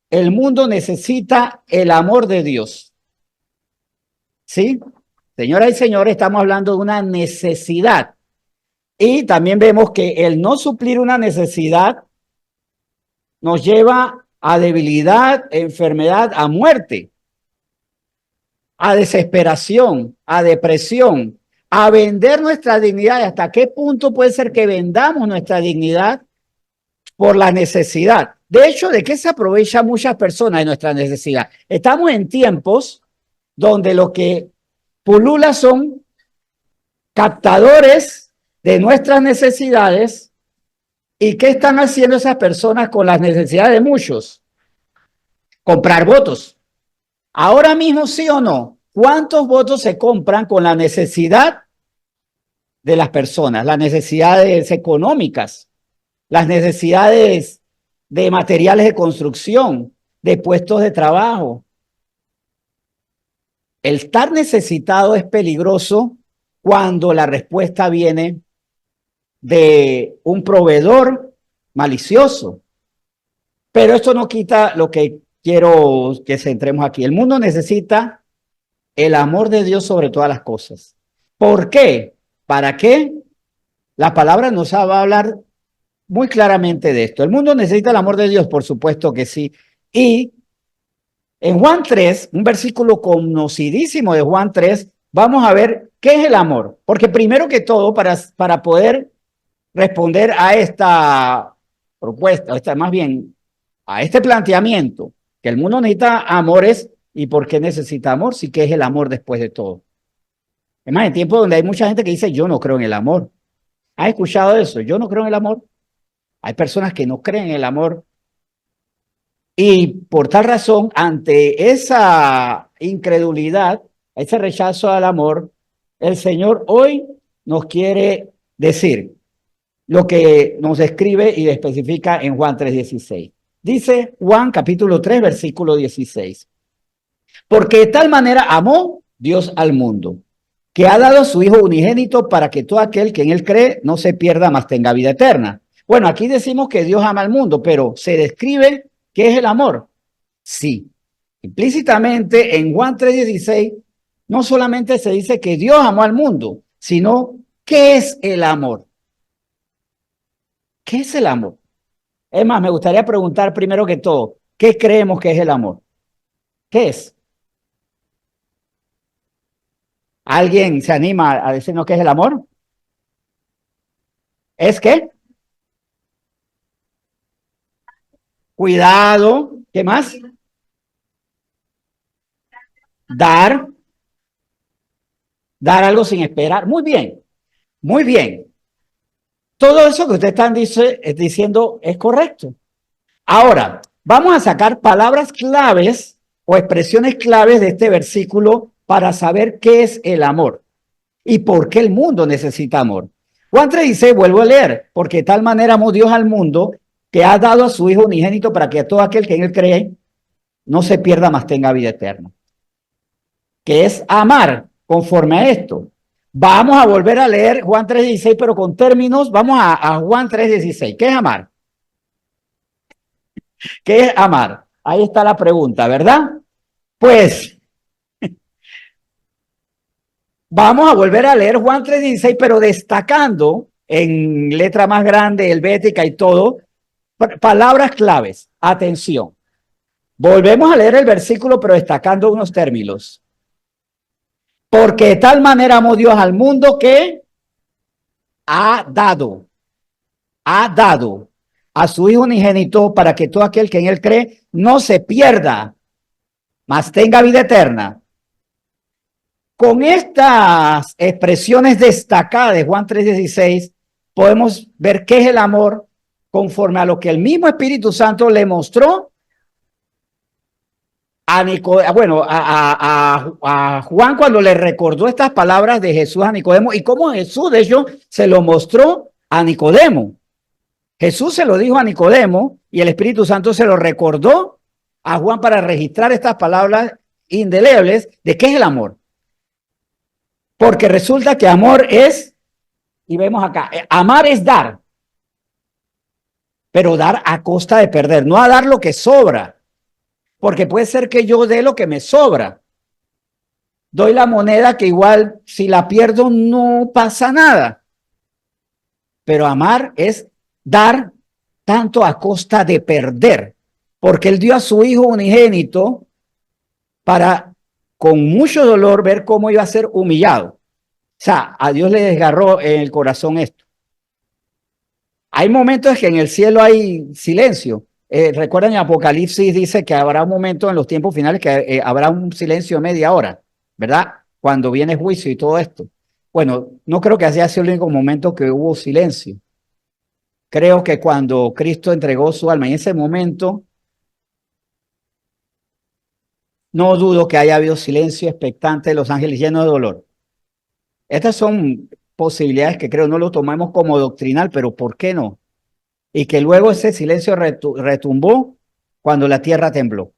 el mundo necesita el amor de Dios. ¿Sí? Señoras y señores, estamos hablando de una necesidad. Y también vemos que el no suplir una necesidad nos lleva a debilidad, enfermedad, a muerte, a desesperación, a depresión, a vender nuestra dignidad. ¿Hasta qué punto puede ser que vendamos nuestra dignidad por la necesidad? De hecho, ¿de qué se aprovechan muchas personas de nuestra necesidad? Estamos en tiempos donde lo que pulula son captadores de nuestras necesidades. ¿Y qué están haciendo esas personas con las necesidades de muchos? Comprar votos. Ahora mismo, sí o no, ¿cuántos votos se compran con la necesidad de las personas? Las necesidades económicas, las necesidades de materiales de construcción, de puestos de trabajo. El estar necesitado es peligroso cuando la respuesta viene de un proveedor malicioso. Pero esto no quita lo que quiero que centremos aquí. El mundo necesita el amor de Dios sobre todas las cosas. ¿Por qué? ¿Para qué? La palabra nos va a hablar muy claramente de esto. El mundo necesita el amor de Dios, por supuesto que sí. Y en Juan 3, un versículo conocidísimo de Juan 3, vamos a ver qué es el amor. Porque primero que todo, para poder responder a esta propuesta, más bien a este planteamiento, que el mundo necesita amores, ¿y por qué necesita amor? Si que es el amor después de todo. Es más, en tiempos donde hay mucha gente que dice, yo no creo en el amor. ¿Has escuchado eso? Yo no creo en el amor. Hay personas que no creen en el amor. Y por tal razón, ante esa incredulidad, ese rechazo al amor, el Señor hoy nos quiere decir lo que nos describe y especifica en Juan 3:16. Dice Juan capítulo 3, versículo 16. Porque de tal manera amó Dios al mundo, que ha dado a su Hijo unigénito para que todo aquel que en él cree no se pierda, mas tenga vida eterna. Bueno, aquí decimos que Dios ama al mundo, pero ¿se describe qué es el amor? Sí. Implícitamente en Juan 3:16 no solamente se dice que Dios amó al mundo, sino ¿qué es el amor? ¿Qué es el amor? Es más, me gustaría preguntar primero que todo, ¿qué creemos que es el amor? ¿Qué es? ¿Alguien se anima a decirnos qué es el amor? ¿Es qué? Cuidado. ¿Qué más? Dar. Dar algo sin esperar. Muy bien. Muy bien. Todo eso que ustedes están diciendo es correcto. Ahora, vamos a sacar palabras claves o expresiones claves de este versículo para saber qué es el amor y por qué el mundo necesita amor. Juan 3:16, vuelvo a leer, porque de tal manera amó Dios al mundo que ha dado a su Hijo unigénito para que todo aquel que en él cree no se pierda, mas tenga vida eterna. Que es amar conforme a esto. Vamos a volver a leer Juan 3:16, pero con términos, vamos a Juan 3:16. ¿Qué es amar? ¿Qué es amar? Ahí está la pregunta, ¿verdad? Pues vamos a volver a leer Juan 3:16, pero destacando en letra más grande, helvética y todo, palabras claves. Atención. Volvemos a leer el versículo, pero destacando unos términos. Porque de tal manera amó Dios al mundo que ha dado a su Hijo unigénito para que todo aquel que en él cree no se pierda, mas tenga vida eterna. Con estas expresiones destacadas de Juan 3:16, podemos ver qué es el amor conforme a lo que el mismo Espíritu Santo le mostró a Juan cuando le recordó estas palabras de Jesús a Nicodemo y cómo Jesús de hecho se lo mostró a Nicodemo. Jesús se lo dijo a Nicodemo y el Espíritu Santo se lo recordó a Juan para registrar estas palabras indelebles de qué es el amor. Porque resulta que amor es, y vemos acá, amar es dar, pero dar a costa de perder, no a dar lo que sobra, Porque puede ser que yo dé lo que me sobra. Doy la moneda que igual si la pierdo no pasa nada. Pero amar es dar tanto a costa de perder. Porque él dio a su hijo unigénito para con mucho dolor ver cómo iba a ser humillado. O sea, a Dios le desgarró en el corazón esto. Hay momentos que en el cielo hay silencio. Recuerdan en Apocalipsis dice que habrá un momento en los tiempos finales que habrá un silencio de media hora, ¿verdad? Cuando viene juicio y todo esto. Bueno, no creo que haya sido el único momento que hubo silencio. Creo que cuando Cristo entregó su alma en ese momento, no dudo que haya habido silencio expectante de los ángeles llenos de dolor. Estas son posibilidades que creo no lo tomamos como doctrinal, pero ¿por qué no? Y que luego ese silencio retumbó cuando la tierra tembló.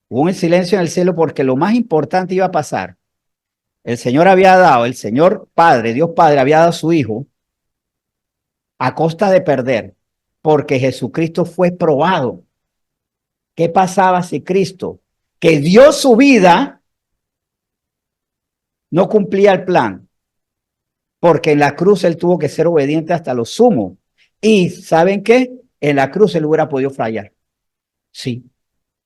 Hubo un silencio en el cielo porque lo más importante iba a pasar. El Señor había dado, el Señor Padre, Dios Padre, había dado a su Hijo a costa de perder, porque Jesucristo fue probado. ¿Qué pasaba si Cristo, que dio su vida, no cumplía el plan? Porque en la cruz él tuvo que ser obediente hasta lo sumo. Y ¿saben qué? En la cruz él hubiera podido fallar. Sí.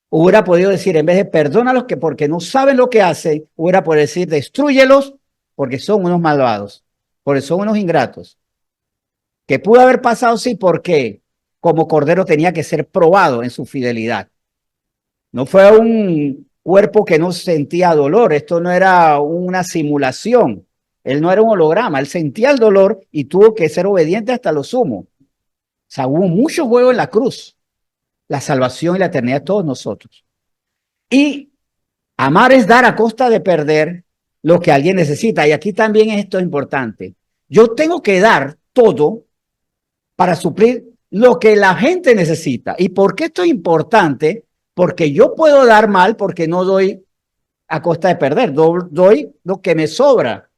Hubiera podido decir, en vez de perdónalos que porque no saben lo que hacen, hubiera podido decir, destrúyelos porque son unos malvados, porque son unos ingratos. Que pudo haber pasado, sí, porque como cordero tenía que ser probado en su fidelidad. No fue un cuerpo que no sentía dolor, esto no era una simulación, él no era un holograma, él sentía el dolor y tuvo que ser obediente hasta lo sumo. O sea, hubo mucho juego en la cruz, la salvación y la eternidad de todos nosotros. Y amar es dar a costa de perder lo que alguien necesita. Y aquí también esto es importante. Yo tengo que dar todo para suplir lo que la gente necesita. ¿Y por qué esto es importante? Porque yo puedo dar mal porque no doy a costa de perder, doy lo que me sobra.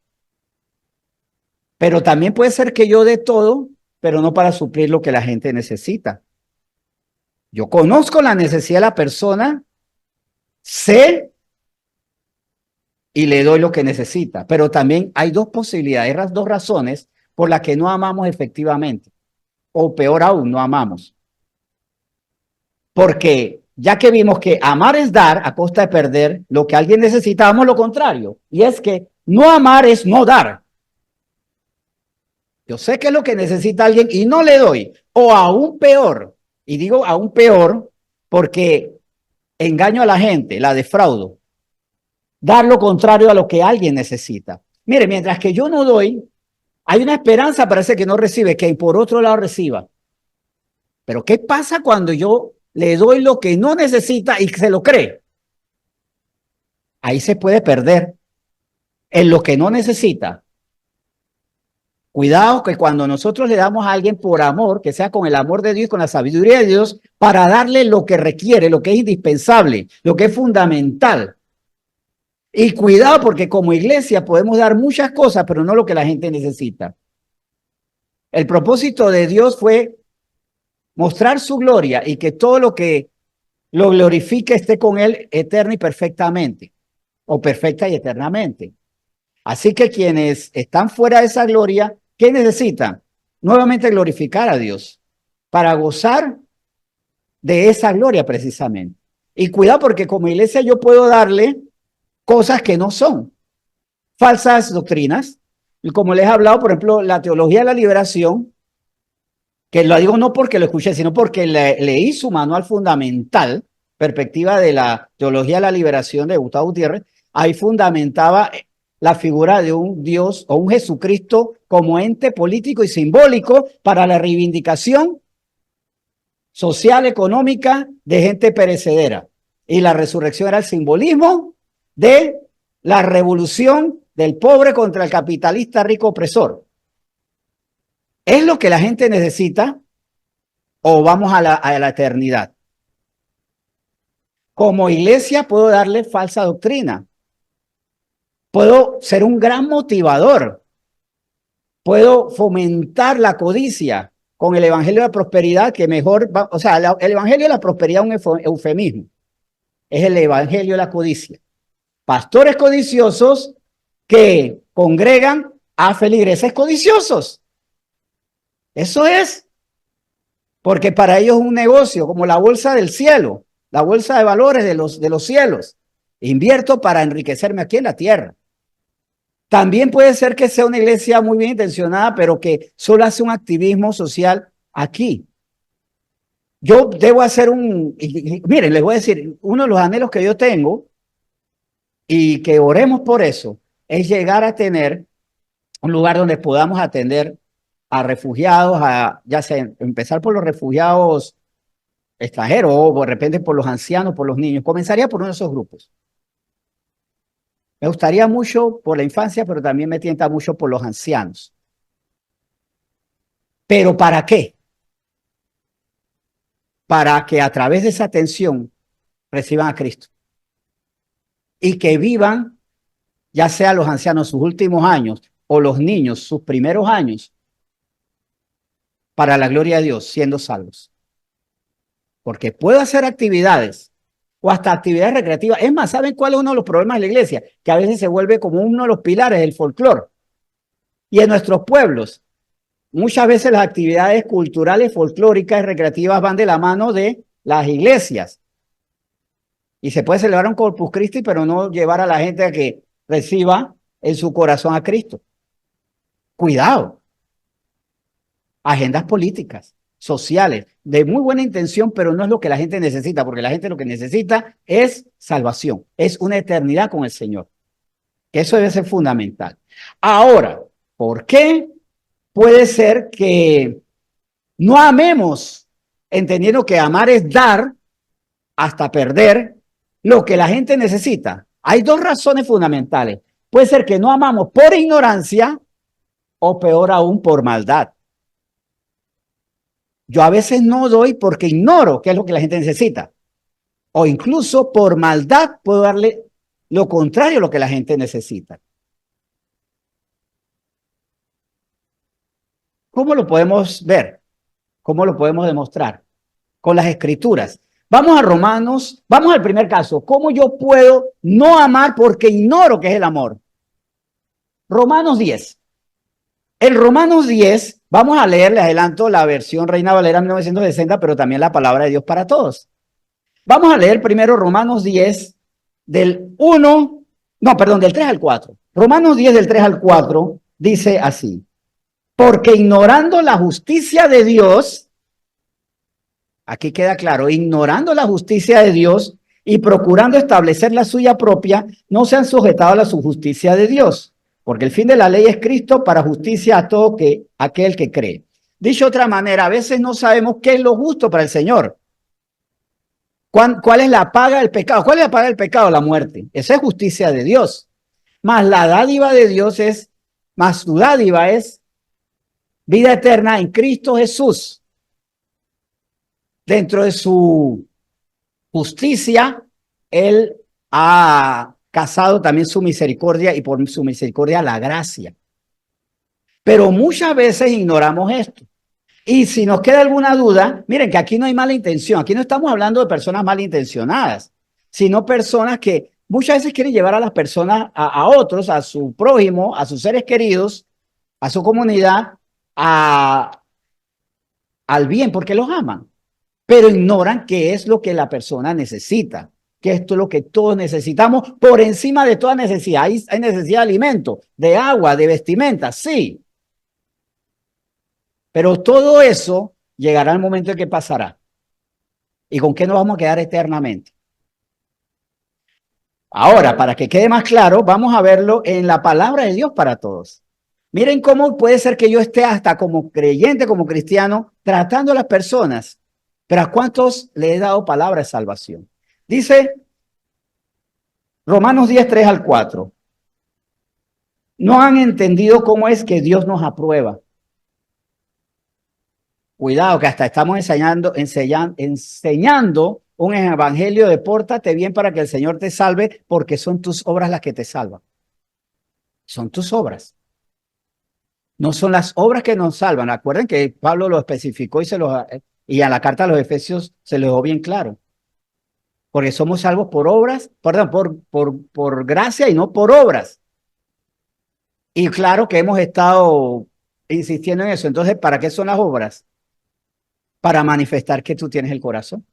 Pero también puede ser que yo dé todo, pero no para suplir lo que la gente necesita. Yo conozco la necesidad de la persona, sé y le doy lo que necesita. Pero también hay dos posibilidades, dos razones por las que no amamos efectivamente. O peor aún, no amamos. Porque ya que vimos que amar es dar a costa de perder lo que alguien necesita, vamos lo contrario. Y es que no amar es no dar. Yo sé que es lo que necesita alguien y no le doy. O aún peor, y digo aún peor porque engaño a la gente, la defraudo. Dar lo contrario a lo que alguien necesita. Mire, mientras que yo no doy, hay una esperanza para ese que no recibe, que por otro lado reciba. Pero ¿qué pasa cuando yo le doy lo que no necesita y se lo cree? Ahí se puede perder en lo que no necesita. Cuidado que cuando nosotros le damos a alguien por amor, que sea con el amor de Dios y con la sabiduría de Dios, para darle lo que requiere, lo que es indispensable, lo que es fundamental. Y cuidado porque como iglesia podemos dar muchas cosas, pero no lo que la gente necesita. El propósito de Dios fue mostrar su gloria y que todo lo que lo glorifique esté con él eterna y perfectamente, o perfecta y eternamente. Así que quienes están fuera de esa gloria, ¿qué necesitan? Nuevamente glorificar a Dios para gozar de esa gloria precisamente. Y cuidado porque como iglesia yo puedo darle cosas que no son, falsas doctrinas. Y como les he hablado, por ejemplo, la teología de la liberación, que lo digo no porque lo escuché, sino porque leí su manual fundamental, perspectiva de la teología de la liberación de Gustavo Gutiérrez, ahí fundamentaba la figura de un Dios o un Jesucristo como ente político y simbólico para la reivindicación social, económica de gente perecedera. Y la resurrección era el simbolismo de la revolución del pobre contra el capitalista rico opresor. ¿Es lo que la gente necesita o vamos a la eternidad? Como iglesia puedo darle falsa doctrina. Puedo ser un gran motivador. Puedo fomentar la codicia con el evangelio de la prosperidad que mejor va, o sea, el evangelio de la prosperidad es un eufemismo. Es el evangelio de la codicia. Pastores codiciosos que congregan a feligreses codiciosos. Eso es, porque para ellos es un negocio, como la bolsa del cielo, la bolsa de valores de los cielos. Invierto para enriquecerme aquí en la tierra. También puede ser que sea una iglesia muy bien intencionada, pero que solo hace un activismo social aquí. Yo debo hacer miren, les voy a decir, uno de los anhelos que yo tengo y que oremos por eso es llegar a tener un lugar donde podamos atender a refugiados, ya sea empezar por los refugiados extranjeros o de repente por los ancianos, por los niños. Comenzaría por uno de esos grupos. Me gustaría mucho por la infancia, pero también me tienta mucho por los ancianos. ¿Pero para qué? Para que a través de esa atención reciban a Cristo y que vivan, ya sea los ancianos sus últimos años o los niños sus primeros años, para la gloria de Dios, siendo salvos. Porque puedo hacer actividades o hasta actividades recreativas. Es más, ¿saben cuál es uno de los problemas de la iglesia? Que a veces se vuelve como uno de los pilares del folclore. Y en nuestros pueblos, muchas veces las actividades culturales, folclóricas y recreativas van de la mano de las iglesias. Y se puede celebrar un Corpus Christi, pero no llevar a la gente a que reciba en su corazón a Cristo. Cuidado. Agendas políticas, sociales, de muy buena intención, pero no es lo que la gente necesita, porque la gente lo que necesita es salvación, es una eternidad con el Señor. Eso debe ser fundamental. Ahora, ¿por qué puede ser que no amemos, entendiendo que amar es dar hasta perder lo que la gente necesita? Hay dos razones fundamentales. Puede ser que no amamos por ignorancia o peor aún por maldad. Yo a veces no doy porque ignoro qué es lo que la gente necesita. O incluso por maldad puedo darle lo contrario a lo que la gente necesita. ¿Cómo lo podemos ver? ¿Cómo lo podemos demostrar? Con las escrituras. Vamos a Romanos, vamos al primer caso. ¿Cómo yo puedo no amar porque ignoro qué es el amor? Romanos 10. En Romanos 10, vamos a leer, les adelanto, la versión Reina Valera 1960, pero también la palabra de Dios para todos. Vamos a leer primero Romanos 10 del 1, no, perdón, del 3 al 4. Romanos 10 del 3 al 4 dice así: porque ignorando la justicia de Dios, aquí queda claro, ignorando la justicia de Dios y procurando establecer la suya propia, no se han sujetado a la justicia de Dios, porque el fin de la ley es Cristo para justicia a todo aquel que cree. Dicho de otra manera, a veces no sabemos qué es lo justo para el Señor. ¿Cuál es la paga del pecado? ¿Cuál es la paga del pecado? La muerte. Esa es justicia de Dios. Más la dádiva de Dios más su dádiva es vida eterna en Cristo Jesús. Dentro de su justicia, Él ha casado también su misericordia y por su misericordia la gracia. Pero muchas veces ignoramos esto. Y si nos queda alguna duda, miren que aquí no hay mala intención, aquí no estamos hablando de personas malintencionadas, sino personas que muchas veces quieren llevar a las personas, a otros, a su prójimo, a sus seres queridos, a su comunidad, al bien, porque los aman, pero ignoran qué es lo que la persona necesita, que esto es lo que todos necesitamos por encima de toda necesidad. Hay necesidad de alimento, de agua, de vestimenta, sí. Pero todo eso llegará el momento en que pasará. ¿Y con qué nos vamos a quedar eternamente? Ahora, para que quede más claro, vamos a verlo en la palabra de Dios para todos. Miren cómo puede ser que yo esté hasta como creyente, como cristiano, tratando a las personas, pero ¿a cuántos le he dado palabra de salvación? Dice Romanos 10, 3 al 4. No han entendido cómo es que Dios nos aprueba. Cuidado, que hasta estamos enseñando un evangelio de pórtate bien para que el Señor te salve, porque son tus obras las que te salvan. Son tus obras. No son las obras que nos salvan. Acuerden que Pablo lo especificó y a la carta a los Efesios se lo dejó bien claro. porque somos salvos por obras, perdón, por gracia y no por obras. Y claro que hemos estado insistiendo en eso. Entonces, ¿para qué son las obras? Para manifestar que tú tienes el corazón,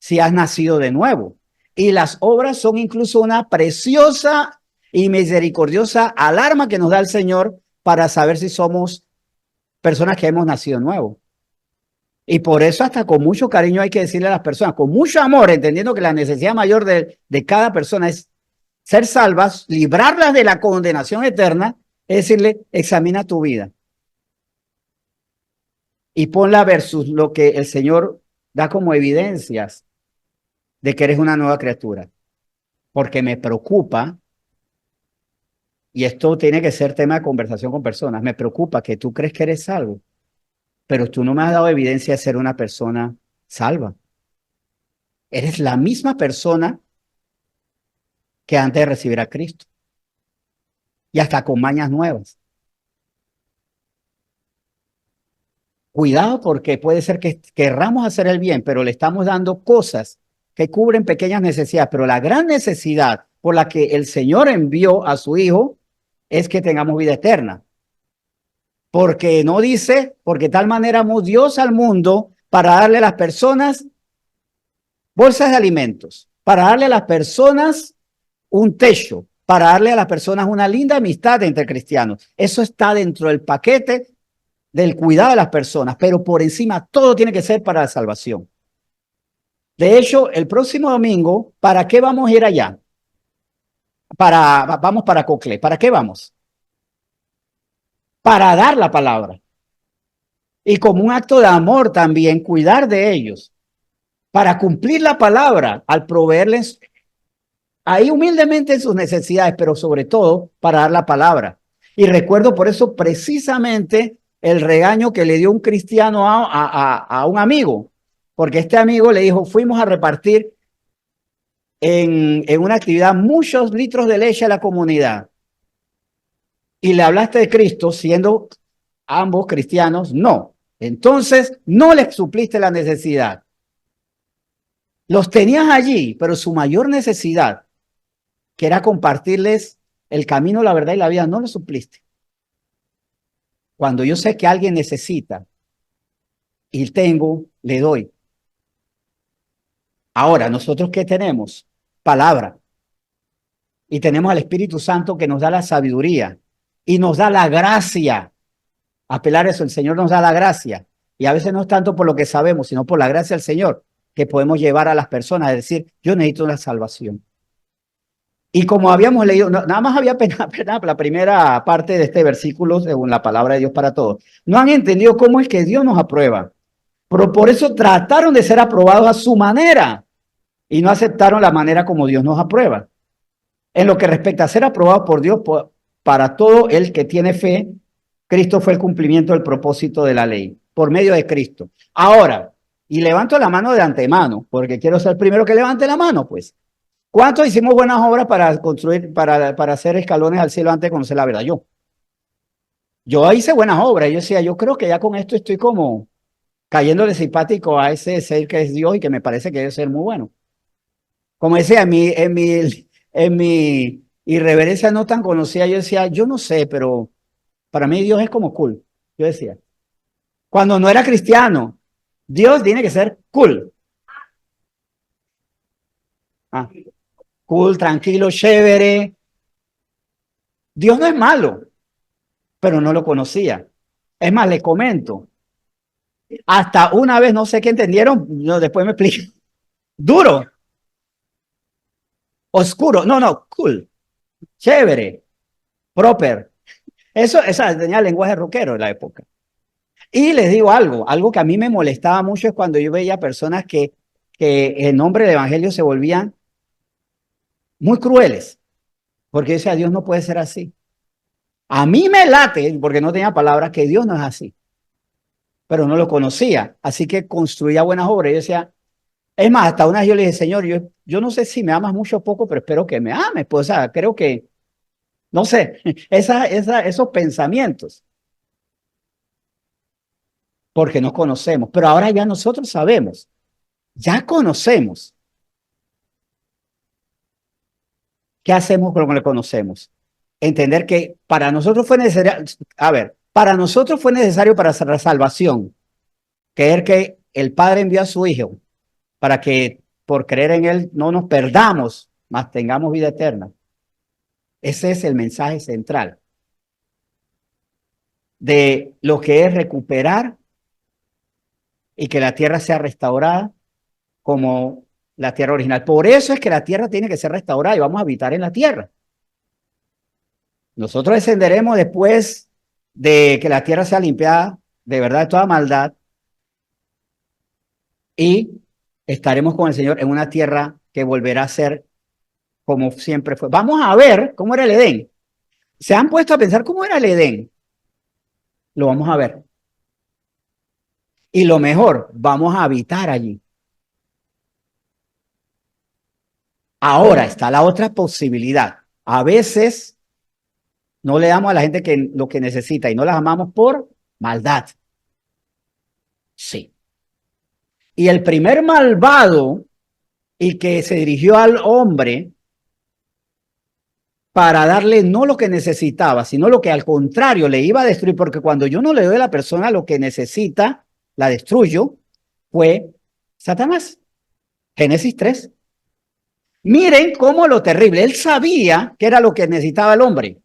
si has nacido de nuevo. Y las obras son incluso una preciosa y misericordiosa alarma que nos da el Señor para saber si somos personas que hemos nacido de nuevo. Y por eso hasta con mucho cariño hay que decirle a las personas, con mucho amor, entendiendo que la necesidad mayor de cada persona es ser salvas, librarlas de la condenación eterna, es decirle, examina tu vida y ponla versus lo que el Señor da como evidencias de que eres una nueva criatura. Porque me preocupa, y esto tiene que ser tema de conversación con personas, me preocupa que tú crees que eres salvo, pero tú no me has dado evidencia de ser una persona salva. Eres la misma persona que antes de recibir a Cristo y hasta con mañas nuevas. Cuidado porque puede ser que querramos hacer el bien, pero le estamos dando cosas que cubren pequeñas necesidades, pero la gran necesidad por la que el Señor envió a su Hijo es que tengamos vida eterna. Porque no dice, porque de tal manera amó Dios al mundo para darle a las personas bolsas de alimentos, para darle a las personas un techo, para darle a las personas una linda amistad entre cristianos. Eso está dentro del paquete del cuidado de las personas, pero por encima todo tiene que ser para la salvación. De hecho, el próximo domingo, ¿para qué vamos a ir allá? Vamos para Cocle. ¿Para qué vamos? Para dar la palabra. Y como un acto de amor también, cuidar de ellos. Para cumplir la palabra, al proveerles ahí humildemente sus necesidades, pero sobre todo para dar la palabra. Y recuerdo por eso precisamente el regaño que le dio un cristiano a un amigo, porque este amigo le dijo, fuimos a repartir en una actividad muchos litros de leche a la comunidad. Y le hablaste de Cristo siendo ambos cristianos, no. Entonces no les supliste la necesidad. Los tenías allí, pero su mayor necesidad, que era compartirles el camino, la verdad y la vida, no lo supliste. Cuando yo sé que alguien necesita y tengo, le doy. Ahora, ¿nosotros qué tenemos? Palabra. Y tenemos al Espíritu Santo que nos da la sabiduría y nos da la gracia. Apelar eso, el Señor nos da la gracia. Y a veces no es tanto por lo que sabemos, sino por la gracia del Señor que podemos llevar a las personas a decir, yo necesito una salvación. Y como habíamos leído, nada más había pena la primera parte de este versículo, según la palabra de Dios para todos. No han entendido cómo es que Dios nos aprueba. Pero por eso trataron de ser aprobados a su manera y no aceptaron la manera como Dios nos aprueba. En lo que respecta a ser aprobado por Dios, para todo el que tiene fe, Cristo fue el cumplimiento del propósito de la ley, por medio de Cristo. Ahora, y levanto la mano de antemano, porque quiero ser el primero que levante la mano, pues. ¿Cuántos hicimos buenas obras para construir, para hacer escalones al cielo antes de conocer la verdad? Yo hice buenas obras. Yo decía, yo creo que ya con esto estoy como cayéndole simpático a ese ser que es Dios y que me parece que debe ser muy bueno. Como decía, en mi irreverencia no tan conocida, yo decía, yo no sé, pero para mí Dios es como cool. Yo decía, cuando no era cristiano, Dios tiene que ser cool. Ah, cool, tranquilo, chévere. Dios no es malo, pero no lo conocía. Es más, le comento. Hasta una vez, no sé qué entendieron, no, después me explico. Duro, oscuro, no, cool, chévere, proper. Esa tenía lenguaje rockero en la época. Y les digo algo que a mí me molestaba mucho es cuando yo veía personas que en nombre del evangelio se volvían muy crueles, porque yo decía, Dios no puede ser así. A mí me late, porque no tenía palabras, que Dios no es así, pero no lo conocía, así que construía buenas obras. Yo decía, es más, hasta una vez yo le dije, Señor, yo no sé si me amas mucho o poco, pero espero que me ames, pues, o sea, creo que, no sé, esos pensamientos, porque no conocemos, pero ahora ya nosotros sabemos, ya conocemos. ¿qué hacemos con lo que conocemos? Entender que para nosotros fue necesario, para nosotros fue necesario para la salvación, creer que el Padre envió a su Hijo para que por creer en Él no nos perdamos, mas tengamos vida eterna. Ese es el mensaje central de lo que es recuperar y que la tierra sea restaurada como la tierra original. Por eso es que la tierra tiene que ser restaurada y vamos a habitar en la tierra. Nosotros descenderemos después de que la tierra sea limpiada de verdad de toda maldad y estaremos con el Señor en una tierra que volverá a ser como siempre fue. Vamos a ver cómo era el Edén. ¿Se han puesto a pensar cómo era el Edén? Lo vamos a ver. Y lo mejor, vamos a habitar allí. Ahora está la otra posibilidad. A veces no le damos a la gente lo que necesita y no las amamos por maldad. Sí. Y el primer malvado y que se dirigió al hombre para darle no lo que necesitaba, sino lo que al contrario le iba a destruir, porque cuando yo no le doy a la persona lo que necesita, la destruyo, fue Satanás. Génesis 3. Miren cómo lo terrible, él sabía que era lo que necesitaba el hombre.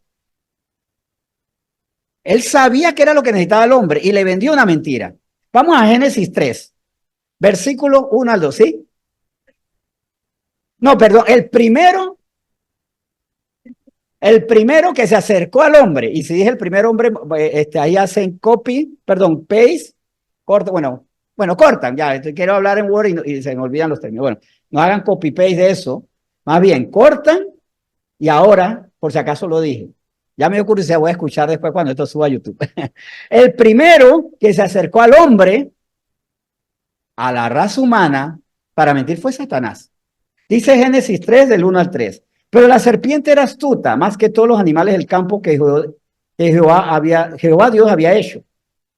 Él sabía que era lo que necesitaba el hombre y le vendió una mentira. Vamos a Génesis 3, versículo 1 al 2, ¿sí? No, perdón, el primero que se acercó al hombre, y si dije el primer hombre, ahí hacen copy, perdón, paste, corta, bueno, cortan, ya, quiero hablar en Word y se me olvidan los términos. Bueno, no hagan copy paste de eso, más bien cortan y ahora, por si acaso lo dije, ya me dio curiosidad, voy a escuchar después cuando esto suba a YouTube. El primero que se acercó al hombre, a la raza humana, para mentir fue Satanás. Dice Génesis 3 del 1 al 3. Pero la serpiente era astuta, más que todos los animales del campo que Jehová Dios había hecho,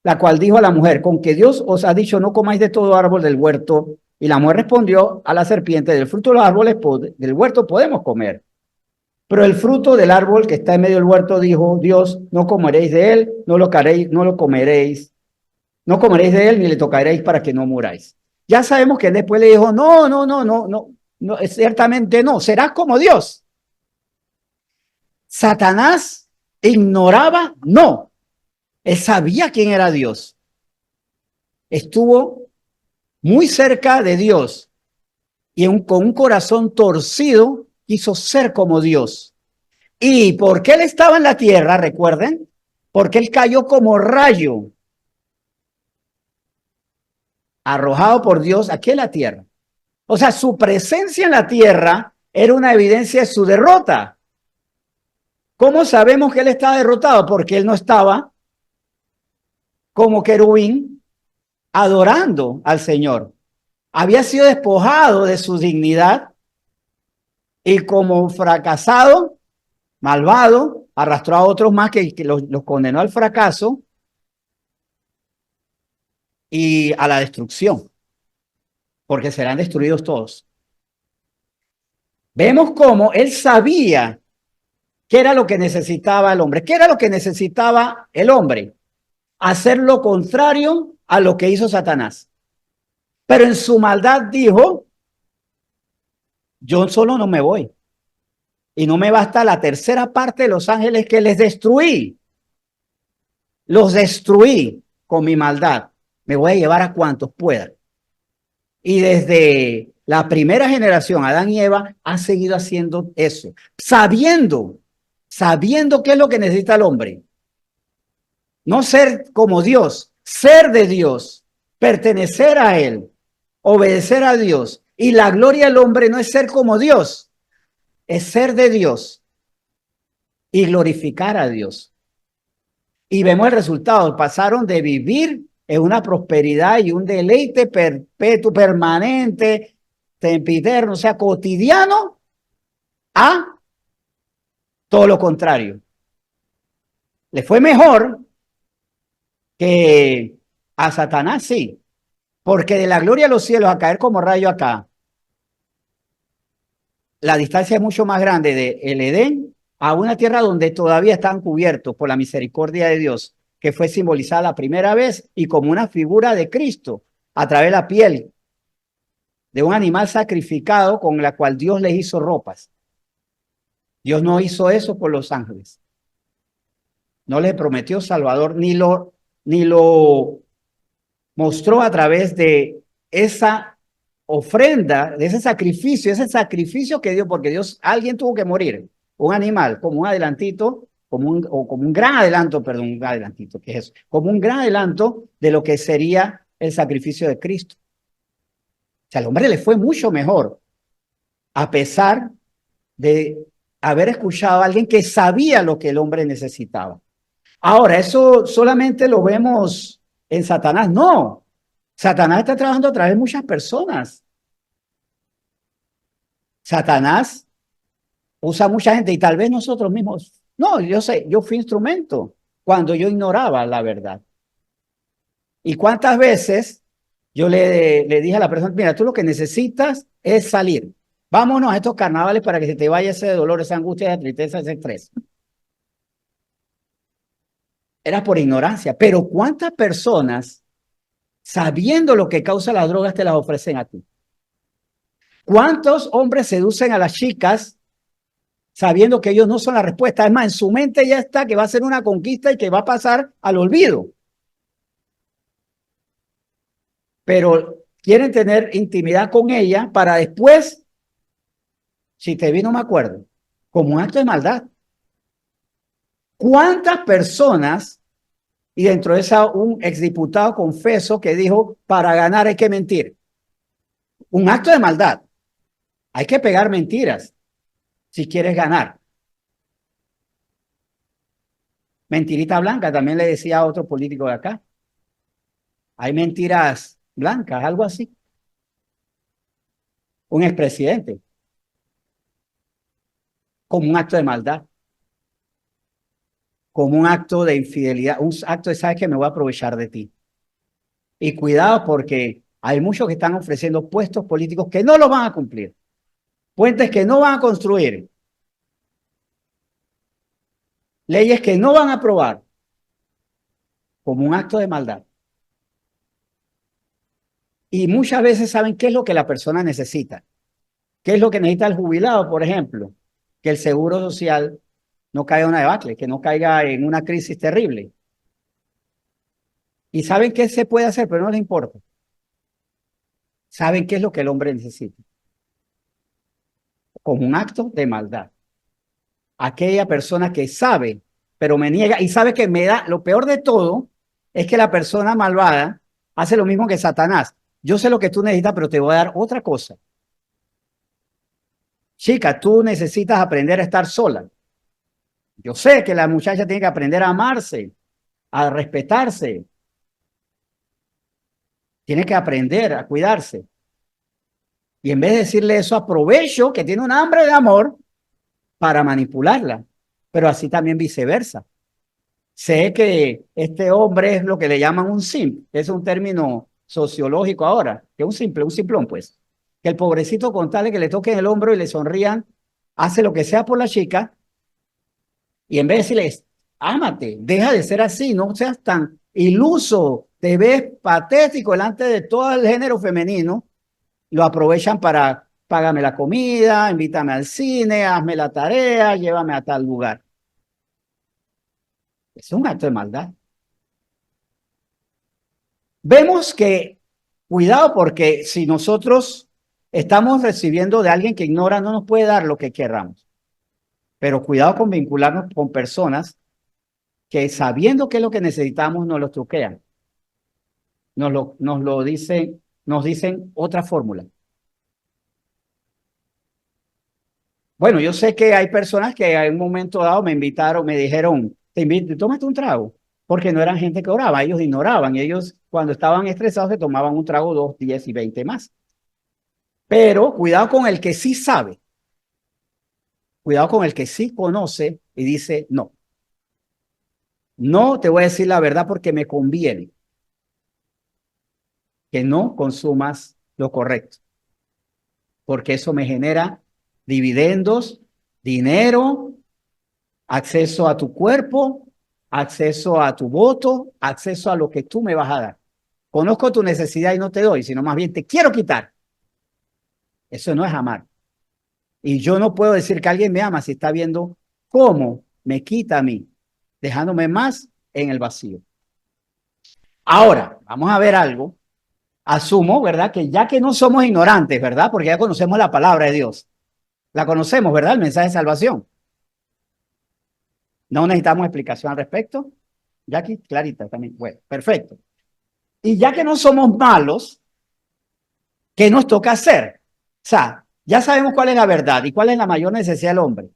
la cual dijo a la mujer, con que Dios os ha dicho no comáis de todo árbol del huerto. Y la mujer respondió a la serpiente, del fruto de los árboles del huerto podemos comer. Pero el fruto del árbol que está en medio del huerto, dijo Dios, no comeréis de él, no lo comeréis, no comeréis de él ni le tocaréis para que no muráis. Ya sabemos que él después le dijo, no, ciertamente no, serás como Dios. Satanás ignoraba, no, él sabía quién era Dios. Estuvo muy cerca de Dios y con un corazón torcido quiso ser como Dios. ¿Y por qué él estaba en la tierra? Recuerden, porque él cayó como rayo, arrojado por Dios aquí en la tierra. O sea, su presencia en la tierra era una evidencia de su derrota. ¿Cómo sabemos que él estaba derrotado? Porque él no estaba como querubín adorando al Señor. Había sido despojado de su dignidad y como fracasado, malvado, arrastró a otros más que los condenó al fracaso y a la destrucción, porque serán destruidos todos. Vemos cómo él sabía qué era lo que necesitaba el hombre. ¿Qué era lo que necesitaba el hombre? Hacer lo contrario a lo que hizo Satanás. Pero en su maldad dijo, yo solo no me voy. Y no me basta la tercera parte de los ángeles que les destruí. Los destruí con mi maldad. Me voy a llevar a cuantos puedan. Y desde la primera generación, Adán y Eva, han seguido haciendo eso, sabiendo qué es lo que necesita el hombre. No ser como Dios, ser de Dios, pertenecer a Él, obedecer a Dios. Y la gloria del hombre no es ser como Dios, es ser de Dios y glorificar a Dios. Y vemos el resultado, pasaron de vivir en una prosperidad y un deleite perpetuo, permanente, sempiterno, o sea, cotidiano, a todo lo contrario. Le fue mejor que a Satanás, sí, porque de la gloria a los cielos a caer como rayo acá, la distancia es mucho más grande de el Edén a una tierra donde todavía están cubiertos por la misericordia de Dios, que fue simbolizada la primera vez y como una figura de Cristo a través de la piel de un animal sacrificado con la cual Dios les hizo ropas. Dios no hizo eso por los ángeles. No les prometió Salvador, ni lo mostró a través de esa ofrenda, de ese sacrificio que dio, porque Dios, alguien tuvo que morir, un animal, como un adelantito, como un gran adelanto, perdón, un adelantito, ¿qué es eso? Como un gran adelanto de lo que sería el sacrificio de Cristo. O sea, al hombre le fue mucho mejor, a pesar de haber escuchado a alguien que sabía lo que el hombre necesitaba. Ahora, eso solamente lo vemos en Satanás. No, Satanás está trabajando a través de muchas personas. Satanás usa mucha gente y tal vez nosotros mismos. No, yo sé, yo fui instrumento cuando yo ignoraba la verdad. ¿Y cuántas veces yo le dije a la persona, mira, tú lo que necesitas es salir. Vámonos a estos carnavales para que se te vaya ese dolor, esa angustia, esa tristeza, ese estrés. Era por ignorancia. Pero ¿cuántas personas, sabiendo lo que causa las drogas, te las ofrecen a ti? ¿Cuántos hombres seducen a las chicas sabiendo que ellos no son la respuesta? Es más, en su mente ya está que va a ser una conquista y que va a pasar al olvido. Pero quieren tener intimidad con ella para después, si te vi no me acuerdo, como un acto de maldad. ¿Cuántas personas, y dentro de esa un exdiputado confeso que dijo, para ganar hay que mentir? Un acto de maldad. Hay que pegar mentiras si quieres ganar. Mentirita blanca, también le decía a otro político de acá. Hay mentiras blancas, algo así. Un expresidente, como un acto de maldad, como un acto de infidelidad, un acto de, sabes que me voy a aprovechar de ti. Y cuidado porque hay muchos que están ofreciendo puestos políticos que no los van a cumplir, puentes que no van a construir, leyes que no van a aprobar, como un acto de maldad. Y muchas veces saben qué es lo que la persona necesita. ¿Qué es lo que necesita el jubilado, por ejemplo? Que el seguro social no caiga en una debacle, que no caiga en una crisis terrible. Y saben qué se puede hacer, pero no les importa. Saben qué es lo que el hombre necesita. Como un acto de maldad. Aquella persona que sabe, pero me niega y sabe que me da, lo peor de todo es que la persona malvada hace lo mismo que Satanás. Yo sé lo que tú necesitas, pero te voy a dar otra cosa. Chica, tú necesitas aprender a estar sola. Yo sé que la muchacha tiene que aprender a amarse, a respetarse, tiene que aprender a cuidarse. Y en vez de decirle eso, aprovecho que tiene un hambre de amor para manipularla, pero así también viceversa. Sé que este hombre es lo que le llaman un simp, es un término sociológico ahora, que es un simple, un simplón, pues. Que el pobrecito con tal de que le toquen el hombro y le sonrían, hace lo que sea por la chica, y en vez de decirles, ámate, deja de ser así, no seas tan iluso, te ves patético delante de todo el género femenino, lo aprovechan para págame la comida, invítame al cine, hazme la tarea, llévame a tal lugar. Es un acto de maldad. Vemos que, cuidado, porque si nosotros estamos recibiendo de alguien que ignora, no nos puede dar lo que querramos. Pero cuidado con vincularnos con personas que sabiendo qué es lo que necesitamos, nos lo truquean. Nos lo dicen, nos dicen otra fórmula. Bueno, yo sé que hay personas que en un momento dado me invitaron, me dijeron, te invito, tómate un trago, porque no eran gente que oraba, ellos ignoraban, ellos cuando estaban estresados se tomaban un trago, 2, 10 y 20 más. Pero cuidado con el que sí sabe, cuidado con el que sí conoce y dice, no, no te voy a decir la verdad porque me conviene que no consumas lo correcto, porque eso me genera dividendos, dinero, acceso a tu cuerpo, acceso a tu voto, acceso a lo que tú me vas a dar. Conozco tu necesidad y no te doy, sino más bien te quiero quitar. Eso no es amar. Y yo no puedo decir que alguien me ama si está viendo cómo me quita a mí, dejándome más en el vacío. Ahora, vamos a ver algo. Asumo, ¿verdad? Que ya que no somos ignorantes, ¿verdad? Porque ya conocemos la palabra de Dios. La conocemos, ¿verdad? El mensaje de salvación. No necesitamos explicación al respecto. Ya aquí, clarita también. Bueno, perfecto. Y ya que no somos malos, ¿qué nos toca hacer? O sea, ya sabemos cuál es la verdad y cuál es la mayor necesidad del hombre.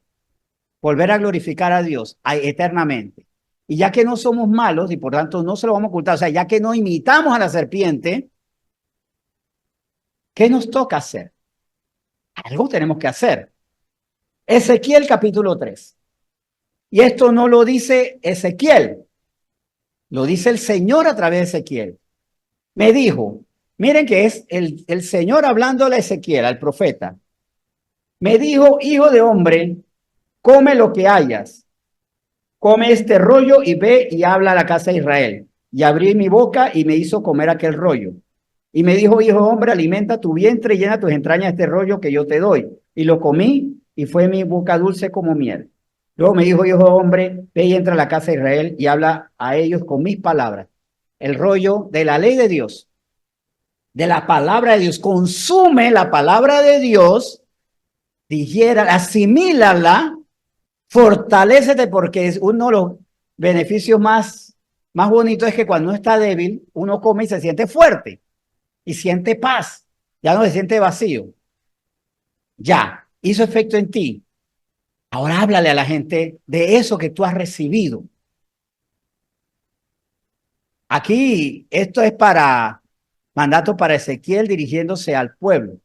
Volver a glorificar a Dios eternamente. Y ya que no somos malos y por tanto no se lo vamos a ocultar, o sea, ya que no imitamos a la serpiente, ¿qué nos toca hacer? Algo tenemos que hacer. Ezequiel capítulo 3. Y esto no lo dice Ezequiel, lo dice el Señor a través de Ezequiel. Me dijo, miren que es el Señor hablándole a Ezequiel, al profeta. Me dijo, hijo de hombre, come lo que hayas. Come este rollo y ve y habla a la casa de Israel. Y abrí mi boca y me hizo comer aquel rollo. Y me dijo, hijo de hombre, alimenta tu vientre y llena tus entrañas este rollo que yo te doy. Y lo comí y fue mi boca dulce como miel. Luego me dijo, hijo de hombre, ve y entra a la casa de Israel y habla a ellos con mis palabras. El rollo de la ley de Dios, de la palabra de Dios. Consume la palabra de Dios, digiera, asimílala, fortalécete, porque es uno de los beneficios más bonitos es que cuando uno está débil, uno come y se siente fuerte y siente paz, ya no se siente vacío. Ya, hizo efecto en ti. Ahora háblale a la gente de eso que tú has recibido. Aquí, esto es para mandato para Ezequiel dirigiéndose al pueblo.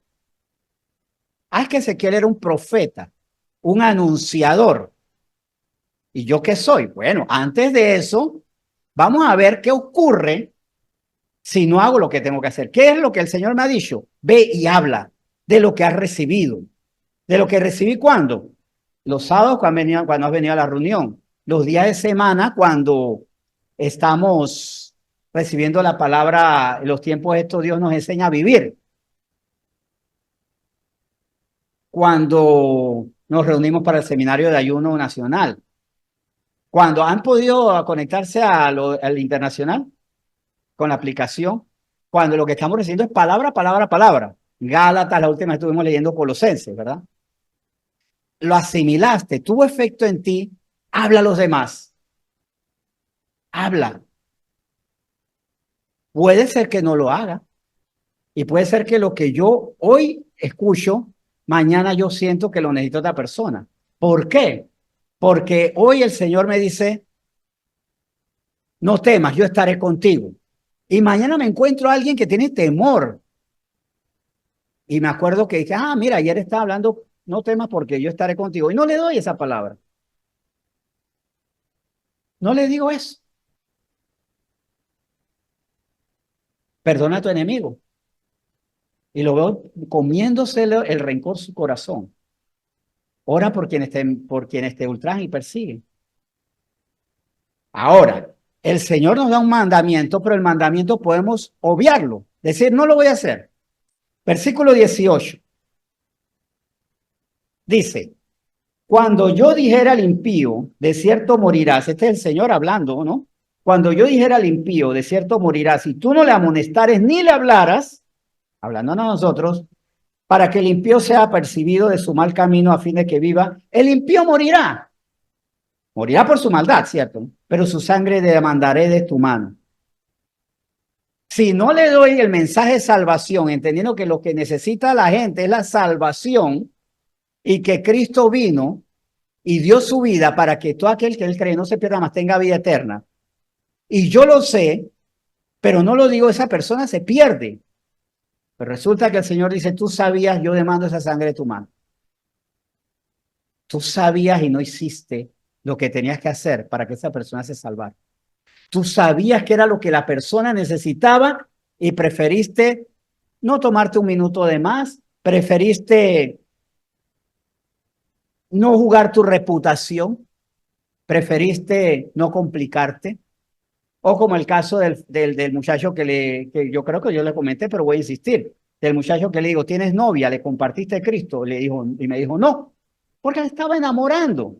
Es que Ezequiel era un profeta, un anunciador. ¿Y yo qué soy? Bueno, antes de eso, vamos a ver qué ocurre si no hago lo que tengo que hacer. ¿Qué es lo que el Señor me ha dicho? Ve y habla de lo que has recibido. ¿De lo que recibí cuándo? Los sábados cuando has venido a la reunión. Los días de semana cuando estamos recibiendo la palabra, en los tiempos estos Dios nos enseña a vivir. Cuando nos reunimos para el seminario de ayuno nacional. Cuando han podido conectarse al internacional con la aplicación, cuando lo que estamos recibiendo es palabra, palabra, palabra. Gálatas, la última estuvimos leyendo Colosenses, ¿verdad? Lo asimilaste, tuvo efecto en ti, habla a los demás. Habla. Puede ser que no lo haga y puede ser que lo que yo hoy escucho, mañana yo siento que lo necesita otra persona. ¿Por qué? Porque hoy el Señor me dice, no temas, yo estaré contigo. Y mañana me encuentro a alguien que tiene temor. Y me acuerdo que dije, mira, ayer estaba hablando, no temas porque yo estaré contigo. Y no le doy esa palabra. No le digo eso. Perdona a tu enemigo. Y lo veo comiéndose el rencor su corazón. Ora por quienes te ultrajan y persiguen. Ahora, el Señor nos da un mandamiento, pero el mandamiento podemos obviarlo. Decir, no lo voy a hacer. Versículo 18. Dice, cuando yo dijera al impío, de cierto morirás. Este es el Señor hablando, ¿no? Cuando yo dijera al impío, de cierto morirás, y tú no le amonestares ni le hablaras, hablando a nosotros, para que el impío sea percibido de su mal camino a fin de que viva, el impío morirá. Morirá por su maldad, ¿cierto? Pero su sangre demandaré de tu mano. Si no le doy el mensaje de salvación, entendiendo que lo que necesita la gente es la salvación y que Cristo vino y dio su vida para que todo aquel que él cree no se pierda, más tenga vida eterna. Y yo lo sé, pero no lo digo, esa persona se pierde. Pero resulta que el Señor dice, tú sabías, yo demando esa sangre de tu mano. Tú sabías y no hiciste lo que tenías que hacer para que esa persona se salvara. Tú sabías que era lo que la persona necesitaba y preferiste no tomarte un minuto de más, preferiste no jugar tu reputación, preferiste no complicarte. O como el caso del muchacho que yo creo que yo le comenté, pero voy a insistir, del muchacho que le digo, ¿tienes novia? ¿Le compartiste Cristo? Le dijo, y me dijo, no, porque le estaba enamorando.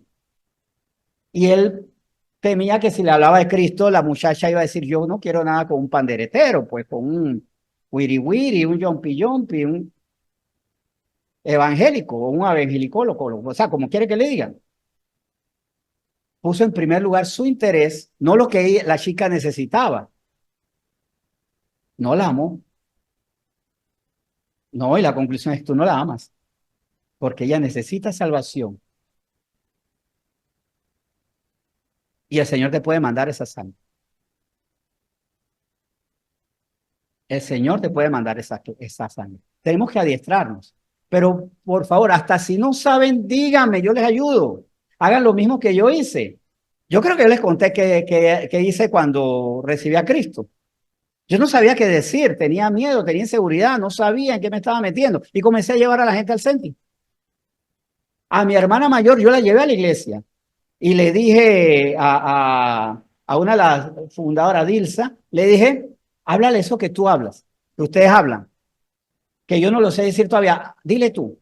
Y él temía que si le hablaba de Cristo, la muchacha iba a decir, yo no quiero nada con un panderetero, pues con un wiri wiri, un yompi yompi, un evangélico o un evangelicólogo, o sea, como quiere que le digan. Puso en primer lugar su interés, no lo que la chica necesitaba. No la amó. No, y la conclusión es que tú no la amas, porque ella necesita salvación. Y el Señor te puede mandar esa sangre. El Señor te puede mandar esa sangre. Tenemos que adiestrarnos. Pero, por favor, hasta si no saben, díganme, yo les ayudo. Hagan lo mismo que yo hice. Yo creo que yo les conté que hice cuando recibí a Cristo. Yo no sabía qué decir, tenía miedo, tenía inseguridad, no sabía en qué me estaba metiendo. Y comencé a llevar a la gente al centro. A mi hermana mayor yo la llevé a la iglesia y le dije a una de las fundadoras, Dilsa, le dije, háblale eso que tú hablas, que ustedes hablan, que yo no lo sé decir todavía. Dile tú.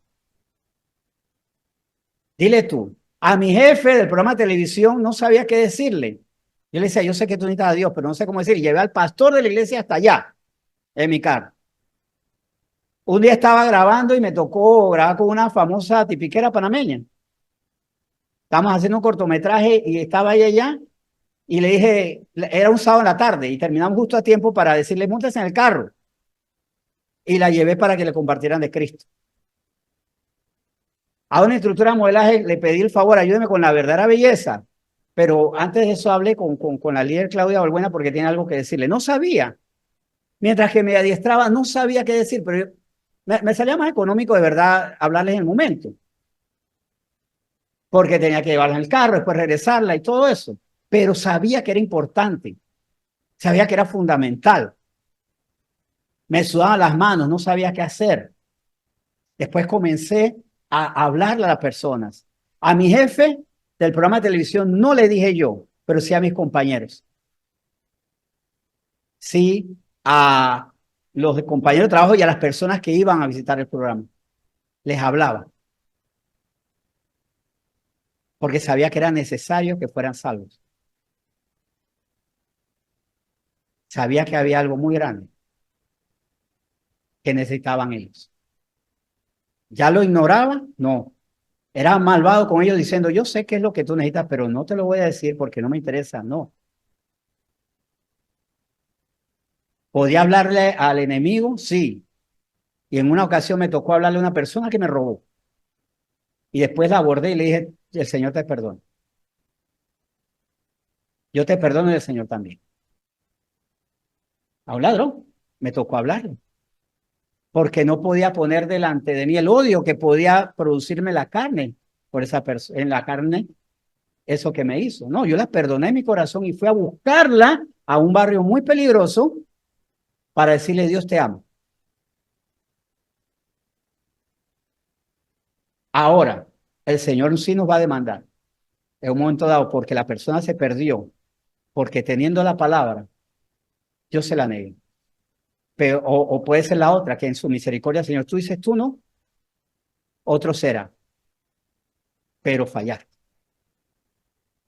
A mi jefe del programa de televisión no sabía qué decirle. Yo le decía, yo sé que tú necesitas a Dios, pero no sé cómo decir. Llevé al pastor de la iglesia hasta allá, en mi carro. Un día estaba grabando y me tocó grabar con una famosa tipiquera panameña. Estábamos haciendo un cortometraje y estaba ella allá y le dije, era un sábado en la tarde y terminamos justo a tiempo para decirle, montes en el carro. Y la llevé para que le compartieran de Cristo. A una instructora de modelaje le pedí el favor, ayúdeme con la verdadera belleza. Pero antes de eso hablé con la líder Claudia Balbuena porque tiene algo que decirle. No sabía. Mientras que me adiestraba, no sabía qué decir, pero me salía más económico de verdad hablarles en el momento. Porque tenía que llevarla en el carro, después regresarla y todo eso. Pero sabía que era importante. Sabía que era fundamental. Me sudaban las manos, no sabía qué hacer. Después comencé a hablarle a las personas. A mi jefe del programa de televisión no le dije yo, pero sí a mis compañeros. Sí a los compañeros de trabajo y a las personas que iban a visitar el programa. Les hablaba, porque sabía que era necesario que fueran salvos. Sabía que había algo muy grande que necesitaban ellos. ¿Ya lo ignoraba? No. Era malvado con ellos diciendo, yo sé qué es lo que tú necesitas, pero no te lo voy a decir porque no me interesa. No. ¿Podía hablarle al enemigo? Sí. Y en una ocasión me tocó hablarle a una persona que me robó. Y después la abordé y le dije, el Señor te perdona. Yo te perdono y el Señor también. A un ladrón me tocó hablarle. Porque no podía poner delante de mí el odio que podía producirme la carne por esa persona, en la carne, eso que me hizo. No, yo la perdoné en mi corazón y fui a buscarla a un barrio muy peligroso para decirle, Dios te amo. Ahora, el Señor sí nos va a demandar en un momento dado porque la persona se perdió, porque teniendo la palabra, yo se la negué. Pero, o puede ser la otra, que en su misericordia, Señor, tú dices tú no, otro será, pero fallar.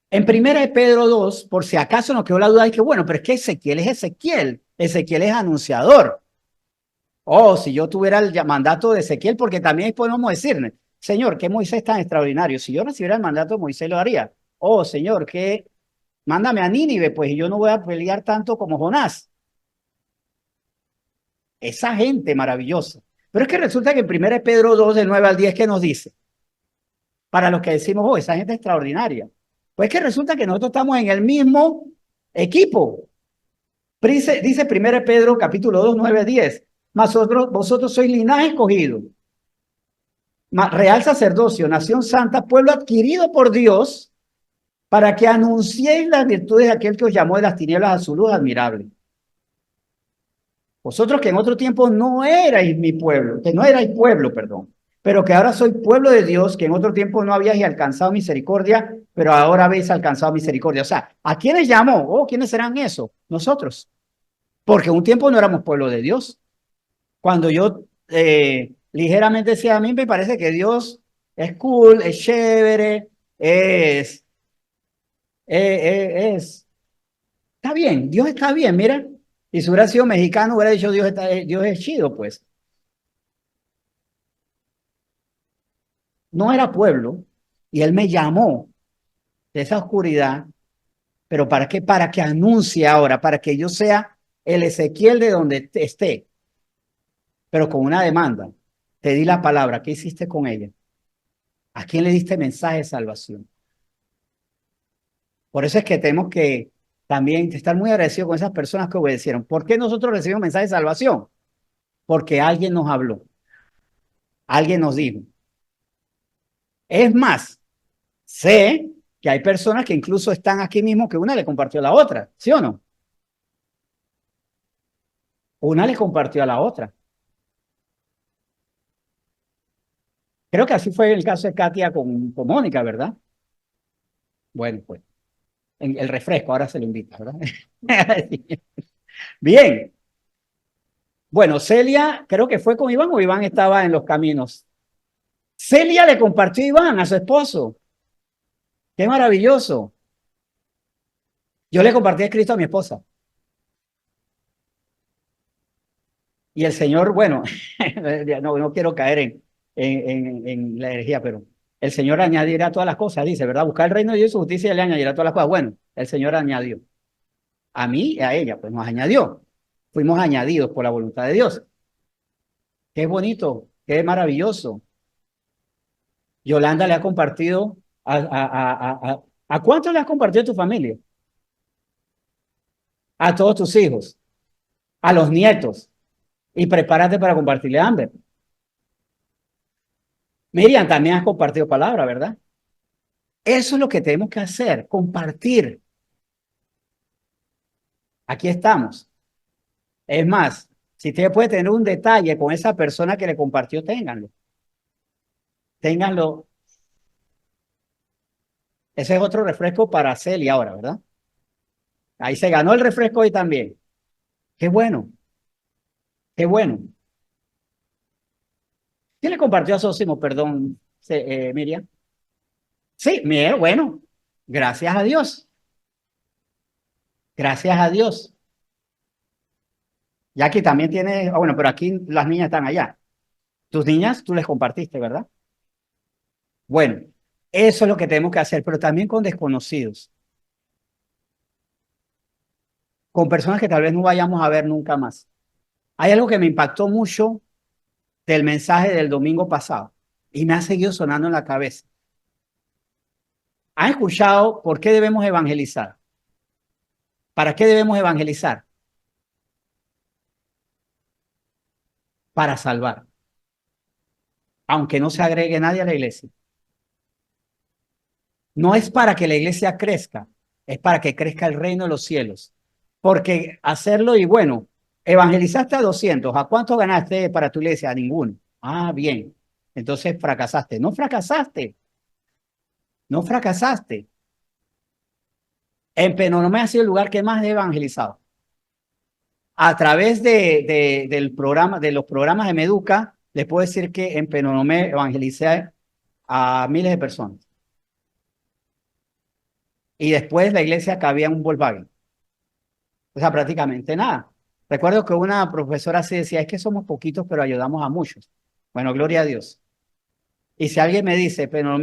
En primera de Pedro 2, por si acaso nos quedó la duda, es que bueno, pero es que Ezequiel es Ezequiel, Ezequiel es anunciador. Oh, si yo tuviera el mandato de Ezequiel, porque también podemos decirle, Señor, que Moisés es tan extraordinario. Si yo recibiera el mandato de Moisés, lo haría. Oh, Señor, que mándame a Nínive, pues yo no voy a pelear tanto como Jonás. Esa gente maravillosa. Pero es que resulta que en 1 Pedro 2, del 9 al 10, ¿qué nos dice? Para los que decimos, oh, esa gente es extraordinaria. Pues que resulta que nosotros estamos en el mismo equipo. Dice 1 Pedro capítulo 2, 9 a 10. Vosotros sois linaje escogido, real sacerdocio, nación santa, pueblo adquirido por Dios, para que anunciéis las virtudes de aquel que os llamó de las tinieblas a su luz admirable. Vosotros que en otro tiempo no erais mi pueblo, que no erais pueblo, perdón, pero que ahora soy pueblo de Dios, que en otro tiempo no habíais alcanzado misericordia, pero ahora habéis alcanzado misericordia. O sea, ¿a quiénes llamó? Oh, ¿quiénes serán eso? Nosotros. Porque un tiempo no éramos pueblo de Dios. Cuando yo ligeramente decía, a mí me parece que Dios es cool, es chévere, es, está bien, Dios está bien, mira. Y si hubiera sido mexicano, hubiera dicho Dios es chido, pues. No era pueblo, y él me llamó de esa oscuridad, pero ¿para qué? Para que anuncie ahora, para que yo sea el Ezequiel de donde esté, pero con una demanda. Te di la palabra, ¿qué hiciste con ella? ¿A quién le diste mensaje de salvación? Por eso es que tenemos que también estar muy agradecidos con esas personas que obedecieron. ¿Por qué nosotros recibimos mensaje de salvación? Porque alguien nos habló, alguien nos dijo. Es más, sé que hay personas que incluso están aquí mismo que una le compartió a la otra, ¿sí o no? Una le compartió a la otra. Creo que así fue el caso de Katia con Mónica, ¿verdad? Bueno, pues en el refresco ahora se lo invita, ¿verdad? Bien. Bueno, Celia creo que fue con Iván o Iván estaba en los caminos. Celia le compartió a Iván, a su esposo. Qué maravilloso. Yo le compartí escrito a mi esposa. Y el Señor, bueno, no quiero caer en la herejía, pero el Señor añadirá todas las cosas, dice, ¿verdad? Buscar el reino de Dios y su justicia y le añadirá todas las cosas. Bueno, el Señor añadió. A mí y a ella, pues nos añadió. Fuimos añadidos por la voluntad de Dios. Qué bonito, qué maravilloso. Yolanda le ha compartido ¿a cuánto le has compartido a tu familia? A todos tus hijos, a los nietos. Y prepárate para compartirle a Amber. Miriam, también has compartido palabra, ¿verdad? Eso es lo que tenemos que hacer, compartir. Aquí estamos. Es más, si usted puede tener un detalle con esa persona que le compartió, ténganlo. Ténganlo. Ese es otro refresco para Celia ahora, ¿verdad? Ahí se ganó el refresco hoy también. Qué bueno, qué bueno. ¿Quién le compartió a Sósimo, perdón, Miriam? Sí, mira, bueno, gracias a Dios, gracias a Dios. Y aquí también tiene, bueno, pero aquí las niñas están allá. Tus niñas, tú les compartiste, ¿verdad? Bueno, eso es lo que tenemos que hacer, pero también con desconocidos, con personas que tal vez no vayamos a ver nunca más. Hay algo que me impactó mucho del mensaje del domingo pasado y me ha seguido sonando en la cabeza. ¿Han escuchado por qué debemos evangelizar? ¿Para qué debemos evangelizar? Para salvar, aunque no se agregue nadie a la iglesia. No es para que la iglesia crezca, es para que crezca el reino de los cielos. Porque hacerlo y bueno, evangelizaste a 200, ¿a cuánto ganaste para tu iglesia? A ninguno. Ah, bien. Entonces fracasaste. No fracasaste, no fracasaste. En Penonomé ha sido el lugar que más he evangelizado. A través del programa, de los programas de Meduca, les puedo decir que en Penonomé evangelicé a miles de personas. Y después la iglesia cabía en un Volkswagen. O sea, prácticamente nada. Recuerdo que una profesora así decía, es que somos poquitos, pero ayudamos a muchos. Bueno, gloria a Dios. Y si alguien me dice, pero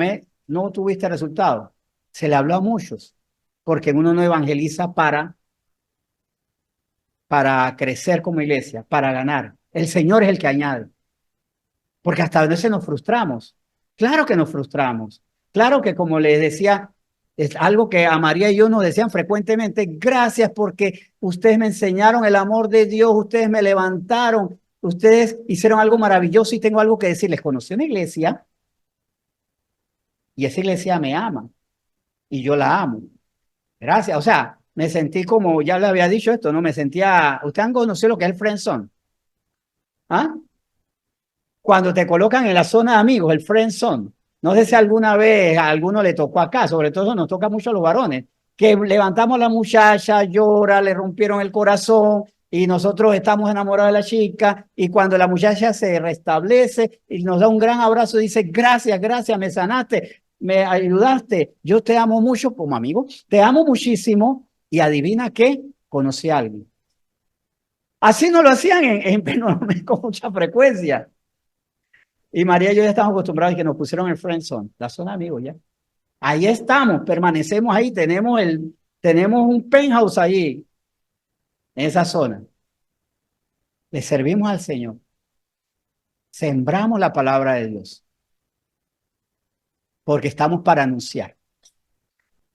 no tuviste resultado, se le habló a muchos, porque uno no evangeliza para crecer como iglesia, para ganar. El Señor es el que añade, porque hasta a veces nos frustramos. Claro que nos frustramos. Claro que como les decía, es algo que a María y yo nos decían frecuentemente, gracias porque ustedes me enseñaron el amor de Dios, ustedes me levantaron, ustedes hicieron algo maravilloso y tengo algo que decirles. Conocí una iglesia y esa iglesia me ama y yo la amo. Gracias. O sea, me sentí como, ya le había dicho esto, ¿no? Me sentía, ¿ustedes han conocido lo que es el friendzone? ¿Ah? cuando te colocan en la zona de amigos, el friend zone. No sé si alguna vez a alguno le tocó acá, sobre todo nos toca mucho a los varones, que levantamos a la muchacha, llora, le rompieron el corazón y nosotros estamos enamorados de la chica y cuando la muchacha se restablece y nos da un gran abrazo, dice, gracias, gracias, me sanaste, me ayudaste, yo te amo mucho como amigo, te amo muchísimo y adivina qué, conocí a alguien. Así no lo hacían con mucha frecuencia. Y María y yo ya estamos acostumbrados a que nos pusieron el friend zone, la zona de amigos ya. Ahí estamos, permanecemos ahí, tenemos un penthouse ahí, en esa zona. Le servimos al Señor, sembramos la palabra de Dios, porque estamos para anunciar.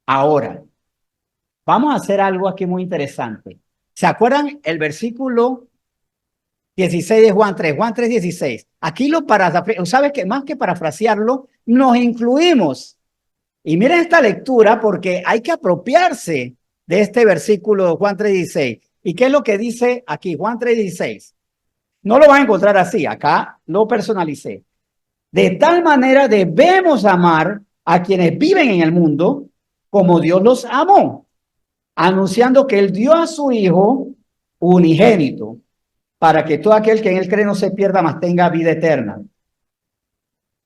Ahora, vamos a hacer algo aquí muy interesante. ¿Se acuerdan el versículo 16 de Juan 3, 16? Aquí ¿sabes qué? Más que parafrasearlo, nos incluimos. Y miren esta lectura porque hay que apropiarse de este versículo de Juan 3:16. ¿Y qué es lo que dice aquí? Juan 3:16. No lo van a encontrar así, acá lo personalicé. De tal manera debemos amar a quienes viven en el mundo como Dios los amó, anunciando que Él dio a su Hijo unigénito para que todo aquel que en Él cree no se pierda, mas tenga vida eterna.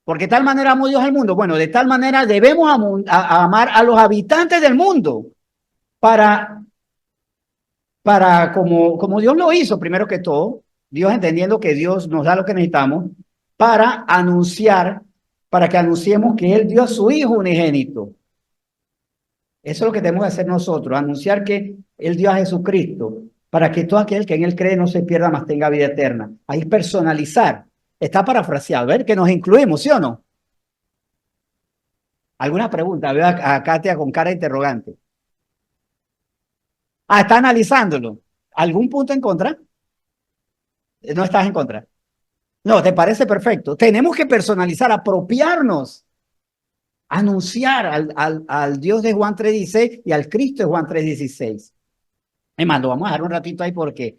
Porque de tal manera amó Dios al mundo. Bueno, de tal manera debemos amar a los habitantes del mundo para, como Dios lo hizo, primero que todo, Dios entendiendo que Dios nos da lo que necesitamos, para anunciar, para que anunciemos que Él dio a su Hijo unigénito. Eso es lo que tenemos que hacer nosotros, anunciar que Él dio a Jesucristo, para que todo aquel que en Él cree no se pierda, mas tenga vida eterna. Ahí personalizar. Está parafraseado, ¿ver? Que nos incluimos, ¿sí o no? ¿Alguna pregunta? Veo a Katia con cara interrogante. Ah, está analizándolo. ¿Algún punto en contra? No estás en contra. No, te parece perfecto. Tenemos que personalizar, apropiarnos, anunciar al Dios de Juan 3:16 y al Cristo de Juan 3:16. Es más, lo vamos a dejar un ratito ahí porque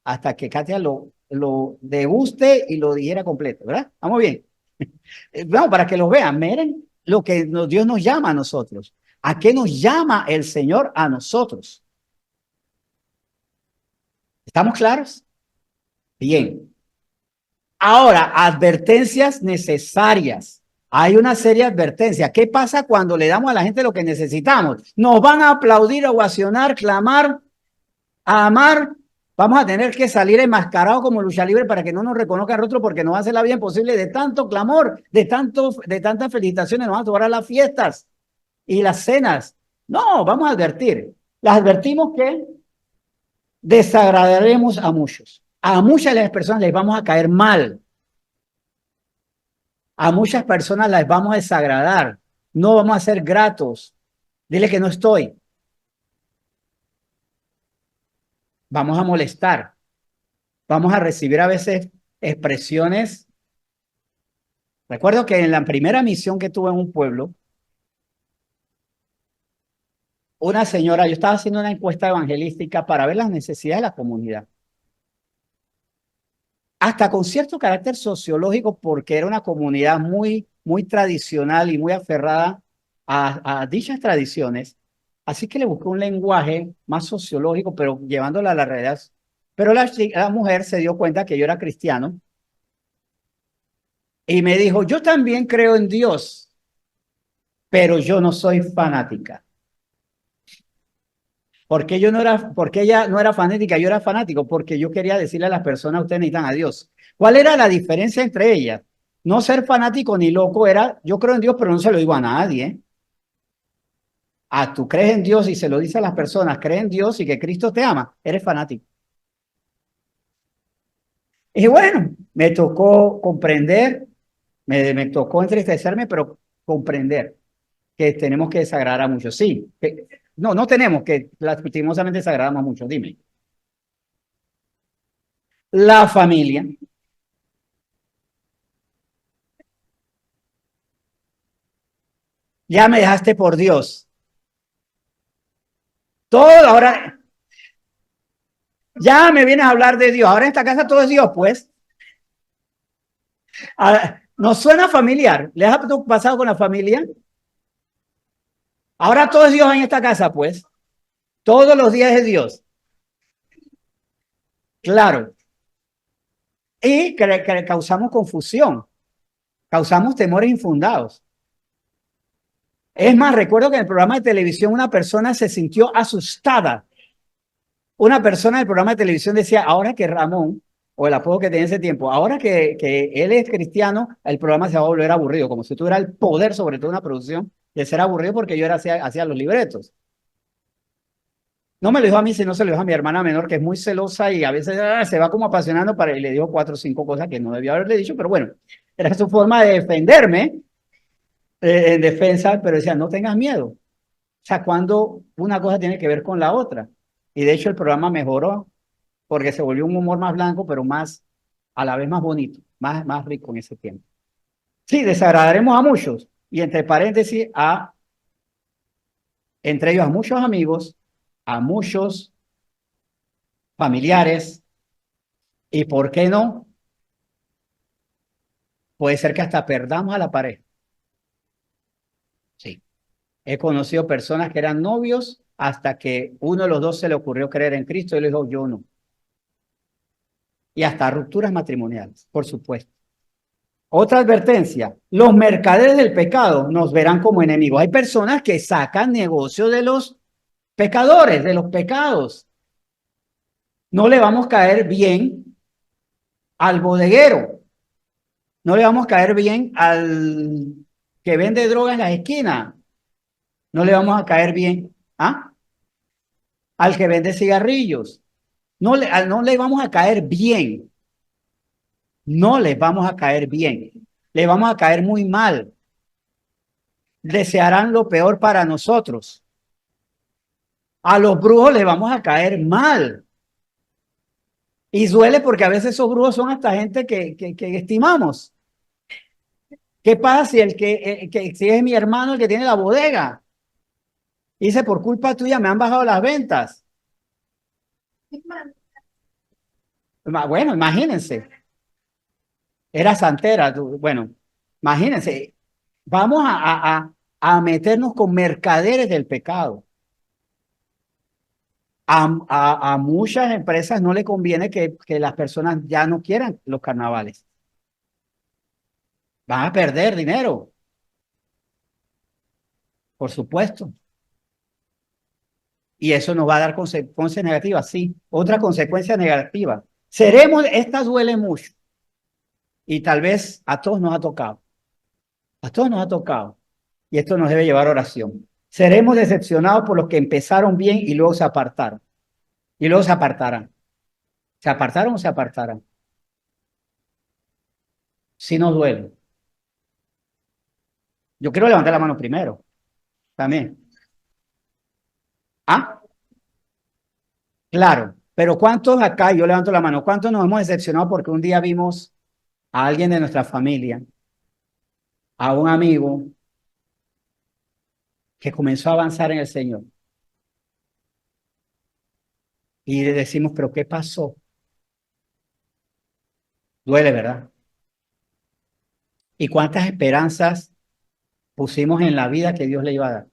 hasta que Katia lo deguste y lo dijera completo, ¿verdad? Vamos bien. Vamos, para que lo vean, miren lo que Dios nos llama a nosotros. ¿A qué nos llama el Señor a nosotros? ¿Estamos claros? Bien. Ahora, advertencias necesarias. Hay una serie de advertencias. ¿Qué pasa cuando le damos a la gente lo que necesitamos? Nos van a aplaudir, ovacionar, clamar, amar. Vamos a tener que salir enmascarados como lucha libre para que no nos reconozcan el rostro porque nos va a hacer la vida imposible de tanto clamor, de tantas felicitaciones. Nos van a sobrar las fiestas y las cenas. No, vamos a advertir. Les advertimos que desagradaremos a muchos. A muchas de las personas les vamos a caer mal. A muchas personas las vamos a desagradar. No vamos a ser gratos. Dile que no estoy. Vamos a molestar. Vamos a recibir a veces expresiones. Recuerdo que en la primera misión que tuve en un pueblo, una señora, yo estaba haciendo una encuesta evangelística para ver las necesidades de la comunidad. Hasta con cierto carácter sociológico, porque era una comunidad muy tradicional y muy aferrada a dichas tradiciones. Así que le busqué un lenguaje más sociológico, pero llevándola a la realidad. Pero la mujer se dio cuenta que yo era cristiano y me dijo, yo también creo en Dios, pero yo no soy fanática. Porque ella no era fanática, yo era fanático, porque yo quería decirle a las personas, ustedes necesitan a Dios. ¿Cuál era la diferencia entre ellas? No ser fanático ni loco era, yo creo en Dios, pero no se lo digo a nadie. Ah, tú crees en Dios y se lo dice a las personas, crees en Dios y que Cristo te ama, eres fanático. Y bueno, me tocó comprender, me tocó entristecerme, pero comprender que tenemos que desagradar a muchos. Sí, no tenemos que, lastimosamente desagradamos a muchos. Dime. La familia. Ya me dejaste por Dios. Todo ahora, ya me vienes a hablar de Dios. Ahora en esta casa todo es Dios, pues. ¿Nos suena familiar? ¿Les ha pasado con la familia? Ahora todo es Dios en esta casa, pues. Todos los días es Dios. Claro. Y que causamos confusión, causamos temores infundados. Es más, recuerdo que en el programa de televisión una persona se sintió asustada. Una persona del programa de televisión decía, ahora que Ramón, o el apodo que tenía ese tiempo, ahora que él es cristiano, el programa se va a volver aburrido, como si tuviera el poder sobre toda una producción de ser aburrido porque yo era hacía los libretos. No me lo dijo a mí, sino se lo dijo a mi hermana menor, que es muy celosa y a veces se va como apasionando y le dijo 4 o 5 cosas que no debía haberle dicho, pero bueno, era su forma de defenderme en defensa, pero decía, no tengas miedo. O sea, cuando una cosa tiene que ver con la otra. Y de hecho el programa mejoró porque se volvió un humor más blanco, pero más, a la vez más bonito, más rico en ese tiempo. Sí, desagradaremos a muchos. Y entre paréntesis, entre ellos a muchos amigos, a muchos familiares, y ¿por qué no? Puede ser que hasta perdamos a la pareja. Sí. He conocido personas que eran novios hasta que uno de los dos se le ocurrió creer en Cristo y le dijo, yo no. Y hasta rupturas matrimoniales, por supuesto. Otra advertencia, los mercaderes del pecado nos verán como enemigos. Hay personas que sacan negocio de los pecadores, de los pecados. No le vamos a caer bien al bodeguero, no le vamos a caer bien al que vende drogas en la esquina, no le vamos a caer bien al que vende cigarrillos, no le vamos a caer bien, no les vamos a caer bien, le vamos a caer muy mal, desearán lo peor para nosotros. A los brujos les vamos a caer mal. Y duele porque a veces esos brujos son hasta gente que estimamos. ¿Qué pasa si si es mi hermano el que tiene la bodega? Y dice, por culpa tuya me han bajado las ventas. Bueno, imagínense. Era santera. Bueno, imagínense. Vamos a meternos con mercaderes del pecado. A muchas empresas no le conviene que las personas ya no quieran los carnavales. Van a perder dinero, por supuesto. Y eso nos va a dar consecuencias negativas, sí. Otra consecuencia negativa. Esta duele mucho. Y tal vez a todos nos ha tocado. A todos nos ha tocado. Y esto nos debe llevar a oración. Seremos decepcionados por los que empezaron bien y luego se apartaron. Y luego se apartarán. ¿Se apartaron o se apartarán? Si nos duele. Yo quiero levantar la mano primero. También. Ah, claro. Pero ¿cuántos acá, yo levanto la mano, cuántos nos hemos decepcionado porque un día vimos a alguien de nuestra familia, a un amigo que comenzó a avanzar en el Señor? Y le decimos, pero ¿qué pasó? Duele, ¿verdad? ¿Y cuántas esperanzas pusimos en la vida que Dios le iba a dar?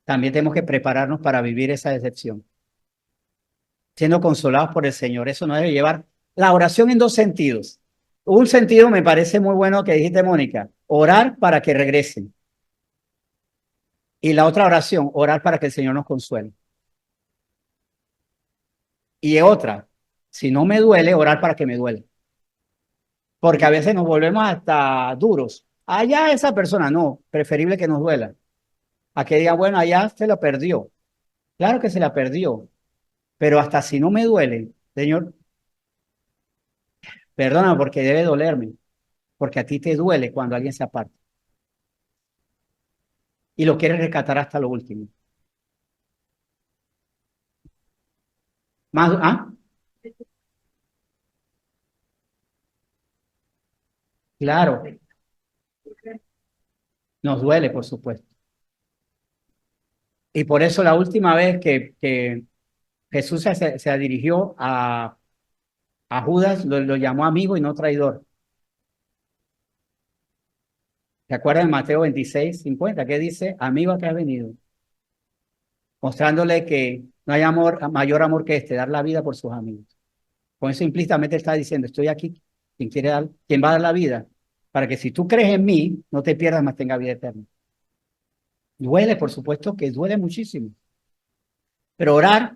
También tenemos que prepararnos para vivir esa decepción, siendo consolados por el Señor. Eso nos debe llevar la oración en dos sentidos. Un sentido me parece muy bueno que dijiste, Mónica, orar para que regresen. Y la otra oración, orar para que el Señor nos consuele. Y otra, si no me duele, orar para que me duele. Porque a veces nos volvemos hasta duros. Allá esa persona, no, preferible que nos duela. A que diga, bueno, allá se la perdió. Claro que se la perdió, pero hasta si no me duele, Señor, perdona porque debe dolerme, porque a ti te duele cuando alguien se aparta y lo quieres rescatar hasta lo último. Más, claro, nos duele, por supuesto. Y por eso la última vez que Jesús se dirigió A Judas lo llamó amigo y no traidor. ¿Se acuerdan de Mateo 26:50? ¿Qué dice? Amigo que ha venido, mostrándole que no hay amor, mayor amor que este, dar la vida por sus amigos. Con eso implícitamente está diciendo, estoy aquí, quien va a dar la vida, para que si tú crees en mí, no te pierdas, más tenga vida eterna. Duele, por supuesto que duele muchísimo. Pero orar,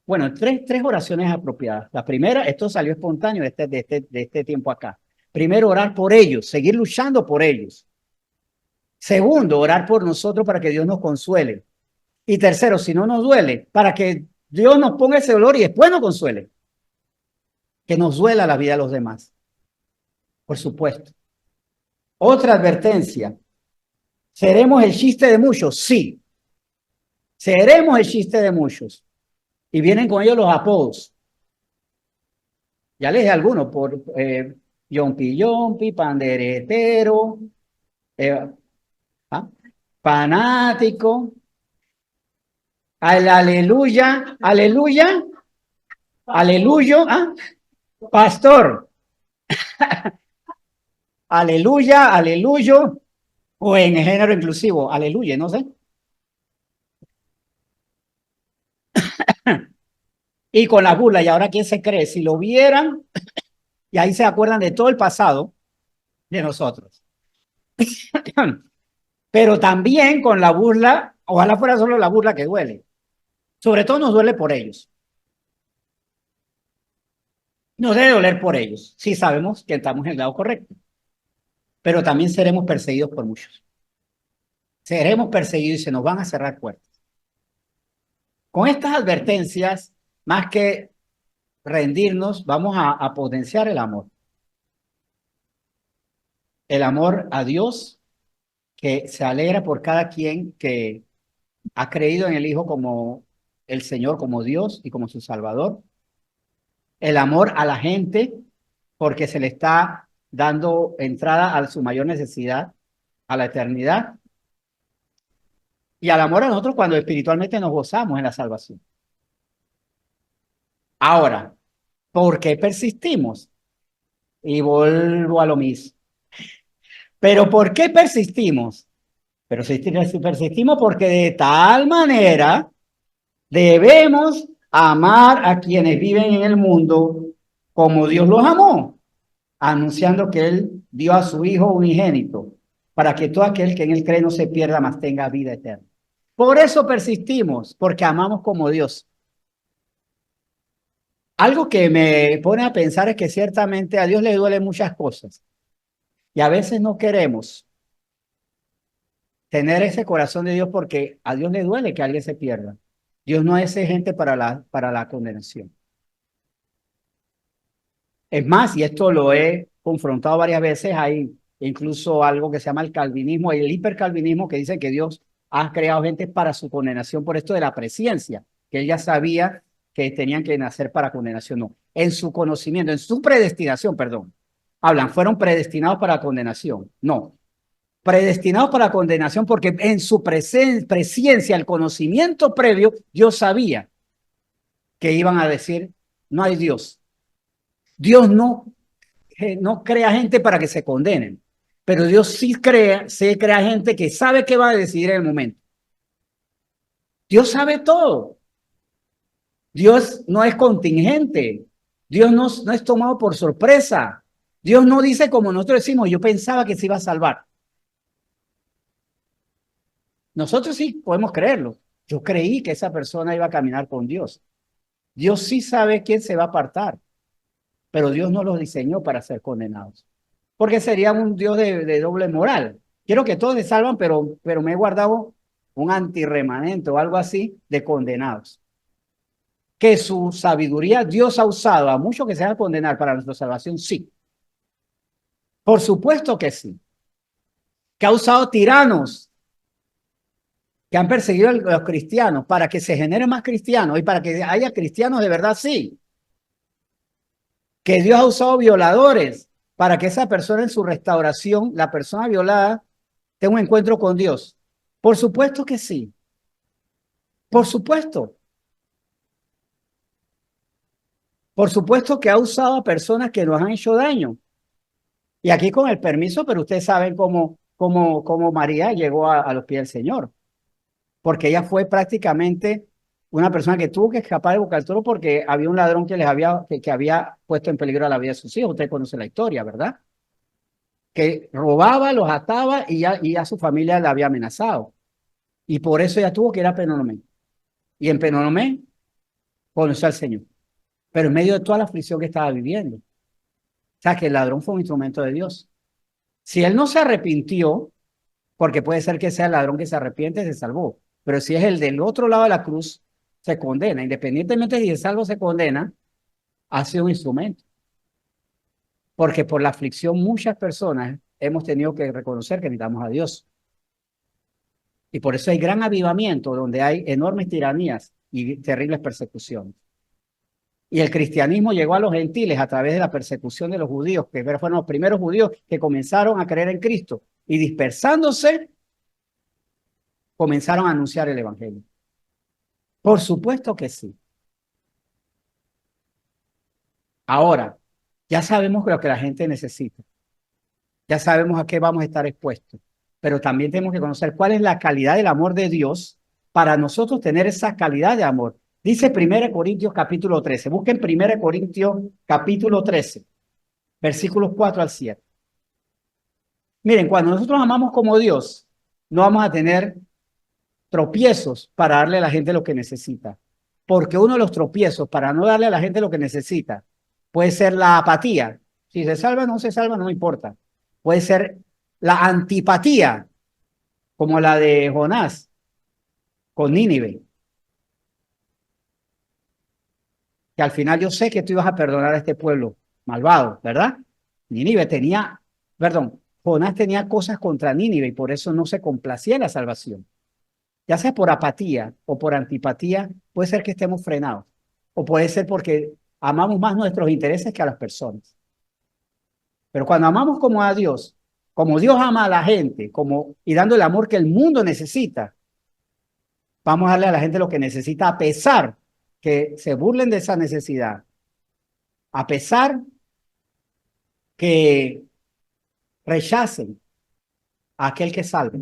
bueno, tres oraciones apropiadas. La primera, esto salió espontáneo de este tiempo acá. Primero, orar por ellos, seguir luchando por ellos. Segundo, orar por nosotros para que Dios nos consuele. Y tercero, si no nos duele, para que Dios nos ponga ese dolor y después nos consuele. Que nos duela la vida de los demás, por supuesto. Otra advertencia, ¿seremos el chiste de muchos? Sí, seremos el chiste de muchos. Y vienen con ellos los apodos. Ya les dije algunos, por Yompi Yompi, Panderetero, eh, ¿ah? Fanático, al aleluya, aleluya, aleluyo, ¿ah? Pastor, aleluya, aleluyo, o en género inclusivo, aleluya, no sé. Y con la burla, y ahora quién se cree, si lo vieran, y ahí se acuerdan de todo el pasado de nosotros. Pero también con la burla, ojalá fuera solo la burla que duele. Sobre todo nos duele por ellos. Nos debe doler por ellos, si sabemos que estamos en el lado correcto. Pero también seremos perseguidos por muchos. Seremos perseguidos y se nos van a cerrar puertas. Con estas advertencias, más que rendirnos, vamos a potenciar el amor. El amor a Dios, que se alegra por cada quien que ha creído en el Hijo como el Señor, como Dios y como su Salvador. El amor a la gente, porque se le está dando entrada a su mayor necesidad, a la eternidad. Y al amor a nosotros cuando espiritualmente nos gozamos en la salvación. Ahora, ¿por qué persistimos? Y vuelvo a lo mismo. ¿Pero por qué persistimos? Pero persistimos porque de tal manera debemos amar a quienes viven en el mundo como Dios los amó, anunciando que Él dio a su Hijo unigénito, para que todo aquel que en Él cree no se pierda, mas tenga vida eterna. Por eso persistimos, porque amamos como Dios. Algo que me pone a pensar es que ciertamente a Dios le duelen muchas cosas y a veces no queremos tener ese corazón de Dios porque a Dios le duele que alguien se pierda. Dios no es gente para la condenación. Es más, y esto lo he confrontado varias veces, hay incluso algo que se llama el calvinismo y el hipercalvinismo que dice que Dios ha creado gente para su condenación por esto de la presciencia, que él ya sabía que tenían que nacer para condenación. No, en su conocimiento, en su predestinación, perdón. Hablan, fueron predestinados para condenación. No, predestinados para condenación porque en su presciencia, el conocimiento previo, Dios sabía que iban a decir, no hay Dios. Dios no crea gente para que se condenen, pero Dios sí crea gente que sabe qué va a decidir en el momento. Dios sabe todo. Dios no es contingente. Dios no es tomado por sorpresa. Dios no dice como nosotros decimos, yo pensaba que se iba a salvar. Nosotros sí podemos creerlo. Yo creí que esa persona iba a caminar con Dios. Dios sí sabe quién se va a apartar, pero Dios no los diseñó para ser condenados. Porque sería un Dios de doble moral. Quiero que todos se salvan, pero me he guardado un antirremanente o algo así de condenados. Que su sabiduría Dios ha usado a muchos que se van a condenar para nuestra salvación, sí. Por supuesto que sí. Que ha usado tiranos que han perseguido a los cristianos para que se generen más cristianos y para que haya cristianos de verdad, sí. Que Dios ha usado violadores para que esa persona en su restauración, la persona violada, tenga un encuentro con Dios. Por supuesto que sí. Por supuesto. Por supuesto que ha usado a personas que nos han hecho daño. Y aquí con el permiso, pero ustedes saben cómo María llegó a los pies del Señor. Porque ella fue prácticamente una persona que tuvo que escapar de Boca del Toro porque había un ladrón que había puesto en peligro la vida de sus hijos. Usted conoce la historia, ¿verdad? Que robaba, los ataba y a su familia la había amenazado. Y por eso ella tuvo que ir a Penonomé. Y en Penonomé conoció al Señor. Pero en medio de toda la aflicción que estaba viviendo. O sea, que el ladrón fue un instrumento de Dios. Si él no se arrepintió, porque puede ser que sea el ladrón que se arrepiente, se salvó. Pero si es el del otro lado de la cruz, se condena. Independientemente si se salva o se condena, ha sido un instrumento. Porque por la aflicción muchas personas hemos tenido que reconocer que necesitamos a Dios. Y por eso hay gran avivamiento donde hay enormes tiranías y terribles persecuciones. Y el cristianismo llegó a los gentiles a través de la persecución de los judíos, que fueron los primeros judíos que comenzaron a creer en Cristo. Y dispersándose, comenzaron a anunciar el evangelio. Por supuesto que sí. Ahora, ya sabemos lo que la gente necesita. Ya sabemos a qué vamos a estar expuestos. Pero también tenemos que conocer cuál es la calidad del amor de Dios para nosotros tener esa calidad de amor. Dice 1 Corintios capítulo 13. Busquen 1 Corintios capítulo 13, versículos 4 al 7. Miren, cuando nosotros amamos como Dios, no vamos a tener tropiezos para darle a la gente lo que necesita. Porque uno de los tropiezos para no darle a la gente lo que necesita puede ser la apatía. Si se salva o no se salva, no me importa. Puede ser la antipatía, como la de Jonás con Nínive, que al final yo sé que tú ibas a perdonar a este pueblo malvado, ¿verdad? Nínive tenía, perdón, Jonás tenía cosas contra Nínive y por eso no se complacía en la salvación. Ya sea por apatía o por antipatía, puede ser que estemos frenados. O puede ser porque amamos más nuestros intereses que a las personas. Pero cuando amamos como Dios ama a la gente, y dando el amor que el mundo necesita, vamos a darle a la gente lo que necesita a pesar que se burlen de esa necesidad, a pesar que rechacen a aquel que salve,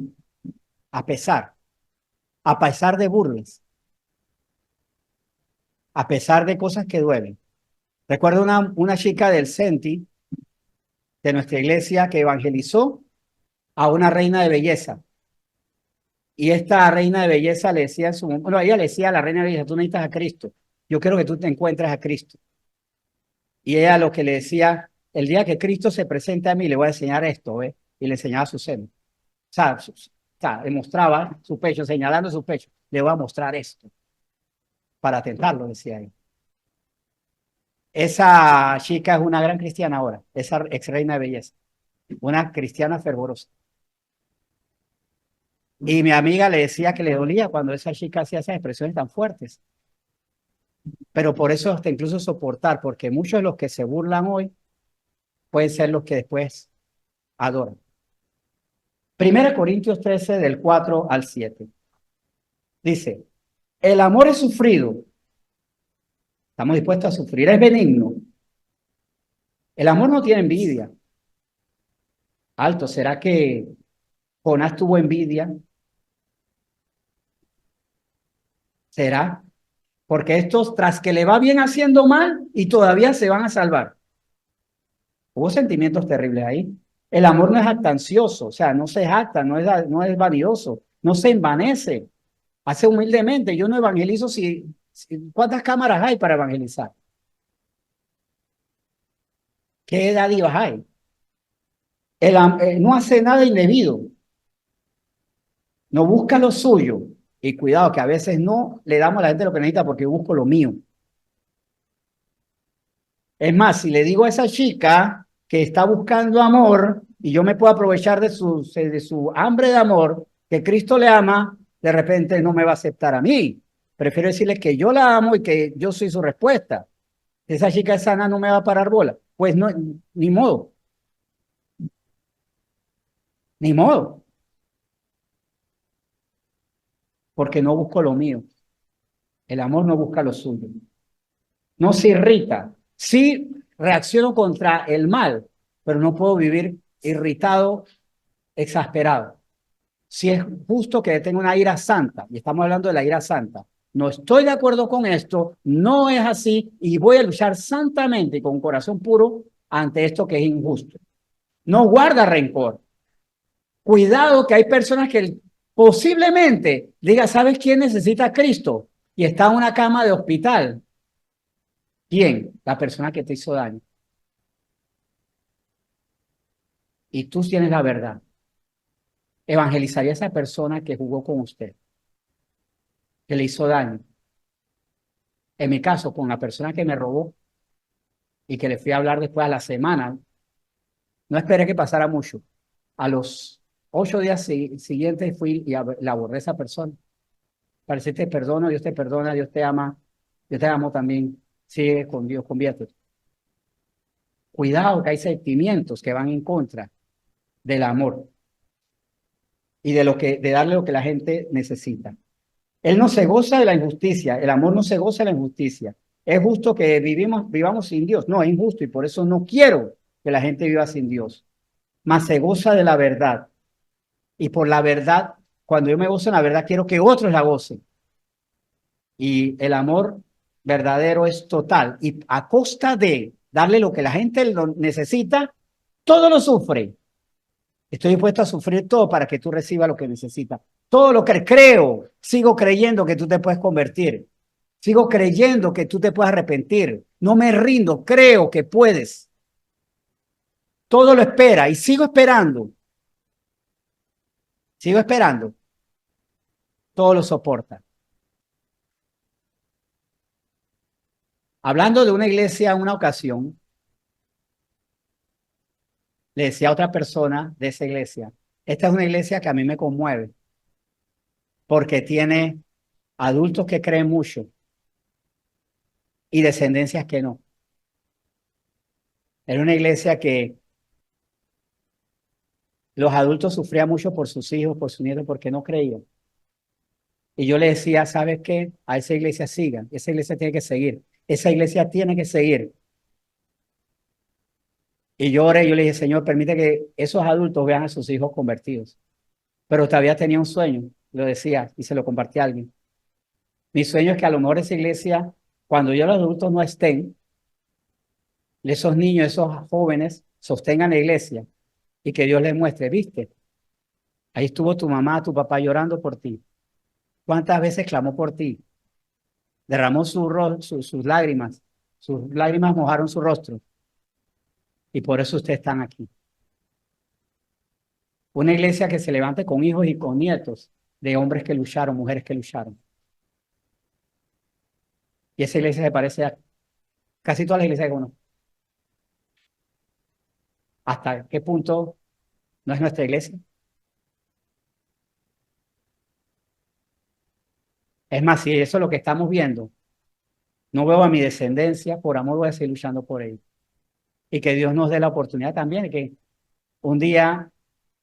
a pesar de burlas, a pesar de cosas que duelen. Recuerdo una chica del Senti, de nuestra iglesia, que evangelizó a una reina de belleza. Y esta reina de belleza le decía bueno, ella le decía a la reina de belleza, tú necesitas a Cristo. Yo quiero que tú te encuentres a Cristo. Y ella lo que le decía, el día que Cristo se presente a mí, le voy a enseñar esto, ¿ves? Y le enseñaba su seno. O sea, le mostraba su pecho, señalando su pecho. Le voy a mostrar esto para tentarlo, decía ella. Esa chica es una gran cristiana ahora, esa ex reina de belleza, una cristiana fervorosa. Y mi amiga le decía que le dolía cuando esa chica hacía esas expresiones tan fuertes. Pero por eso hasta incluso soportar, porque muchos de los que se burlan hoy pueden ser los que después adoran. 1 Corintios 13, del 4 al 7. Dice, el amor es sufrido. Estamos dispuestos a sufrir. Es benigno. El amor no tiene envidia. Alto, ¿será que Jonás tuvo envidia? ¿Será? Porque estos, tras que le va bien haciendo mal y todavía se van a salvar. Hubo sentimientos terribles ahí. El amor no es jactancioso, o sea, no se jacta, no es vanidoso, no se envanece, hace humildemente. Yo no evangelizo ¿cuántas cámaras hay para evangelizar? ¿Qué dádivas hay? No hace nada indebido, no busca lo suyo. Y cuidado, que a veces no le damos a la gente lo que necesita porque yo busco lo mío. Es más, si le digo a esa chica que está buscando amor y yo me puedo aprovechar de su hambre de amor, que Cristo le ama, de repente no me va a aceptar a mí. Prefiero decirle que yo la amo y que yo soy su respuesta. Si esa chica es sana, no me va a parar bola. Pues no, ni modo, ni modo, porque no busco lo mío. El amor no busca lo suyo. No se irrita. Sí reacciono contra el mal, pero no puedo vivir irritado, exasperado. Si es justo que tenga una ira santa, y estamos hablando de la ira santa, no estoy de acuerdo con esto, no es así, y voy a luchar santamente y con corazón puro ante esto que es injusto. No guarda rencor. Cuidado que hay personas que posiblemente diga, ¿sabes quién necesita a Cristo? Y está en una cama de hospital. ¿Quién? La persona que te hizo daño. Y tú tienes la verdad. Evangelizaría a esa persona que jugó con usted, que le hizo daño. En mi caso, con la persona que me robó y que le fui a hablar después a la semana, no esperé que pasara mucho. A los 8 días siguientes fui y la abordé a esa persona. Parece te perdono, Dios te perdona, Dios te ama, yo te amo también. Sigue con Dios, conviértete. Cuidado que hay sentimientos que van en contra del amor y de darle lo que la gente necesita. Él no se goza de la injusticia, el amor no se goza de la injusticia. Es justo que vivamos sin Dios. No, es injusto y por eso no quiero que la gente viva sin Dios. Mas se goza de la verdad. Y por la verdad, cuando yo me gozo en la verdad, quiero que otros la gocen. Y el amor verdadero es total. Y a costa de darle lo que la gente necesita, todo lo sufre. Estoy dispuesto a sufrir todo para que tú recibas lo que necesitas. Todo lo que creo, sigo creyendo que tú te puedes convertir. Sigo creyendo que tú te puedes arrepentir. No me rindo, creo que puedes. Todo lo espera y sigo esperando. Sigo esperando. Todo lo soporta. Hablando de una iglesia, en una ocasión, le decía a otra persona de esa iglesia, esta es una iglesia que a mí me conmueve porque tiene adultos que creen mucho y descendencias que no. Era una iglesia que los adultos sufrían mucho por sus hijos, por sus nietos, porque no creían. Y yo le decía, ¿sabes qué? A esa iglesia sigan, esa iglesia tiene que seguir, esa iglesia tiene que seguir. Y yo oré, yo le dije, Señor, permite que esos adultos vean a sus hijos convertidos. Pero todavía tenía un sueño, lo decía, y se lo compartí a alguien. Mi sueño es que a lo mejor esa iglesia, cuando ya los adultos no estén, esos niños, esos jóvenes, sostengan la iglesia y que Dios les muestre, ¿viste? Ahí estuvo tu mamá, tu papá llorando por ti. ¿Cuántas veces clamó por ti? Derramó sus lágrimas mojaron su rostro y por eso ustedes están aquí. Una iglesia que se levante con hijos y con nietos de hombres que lucharon, mujeres que lucharon. Y esa iglesia se parece a casi todas las iglesias que conozco. ¿Hasta qué punto no es nuestra iglesia? Es más, si eso es lo que estamos viendo, no veo a mi descendencia, por amor voy a seguir luchando por ellos. Y que Dios nos dé la oportunidad también de que un día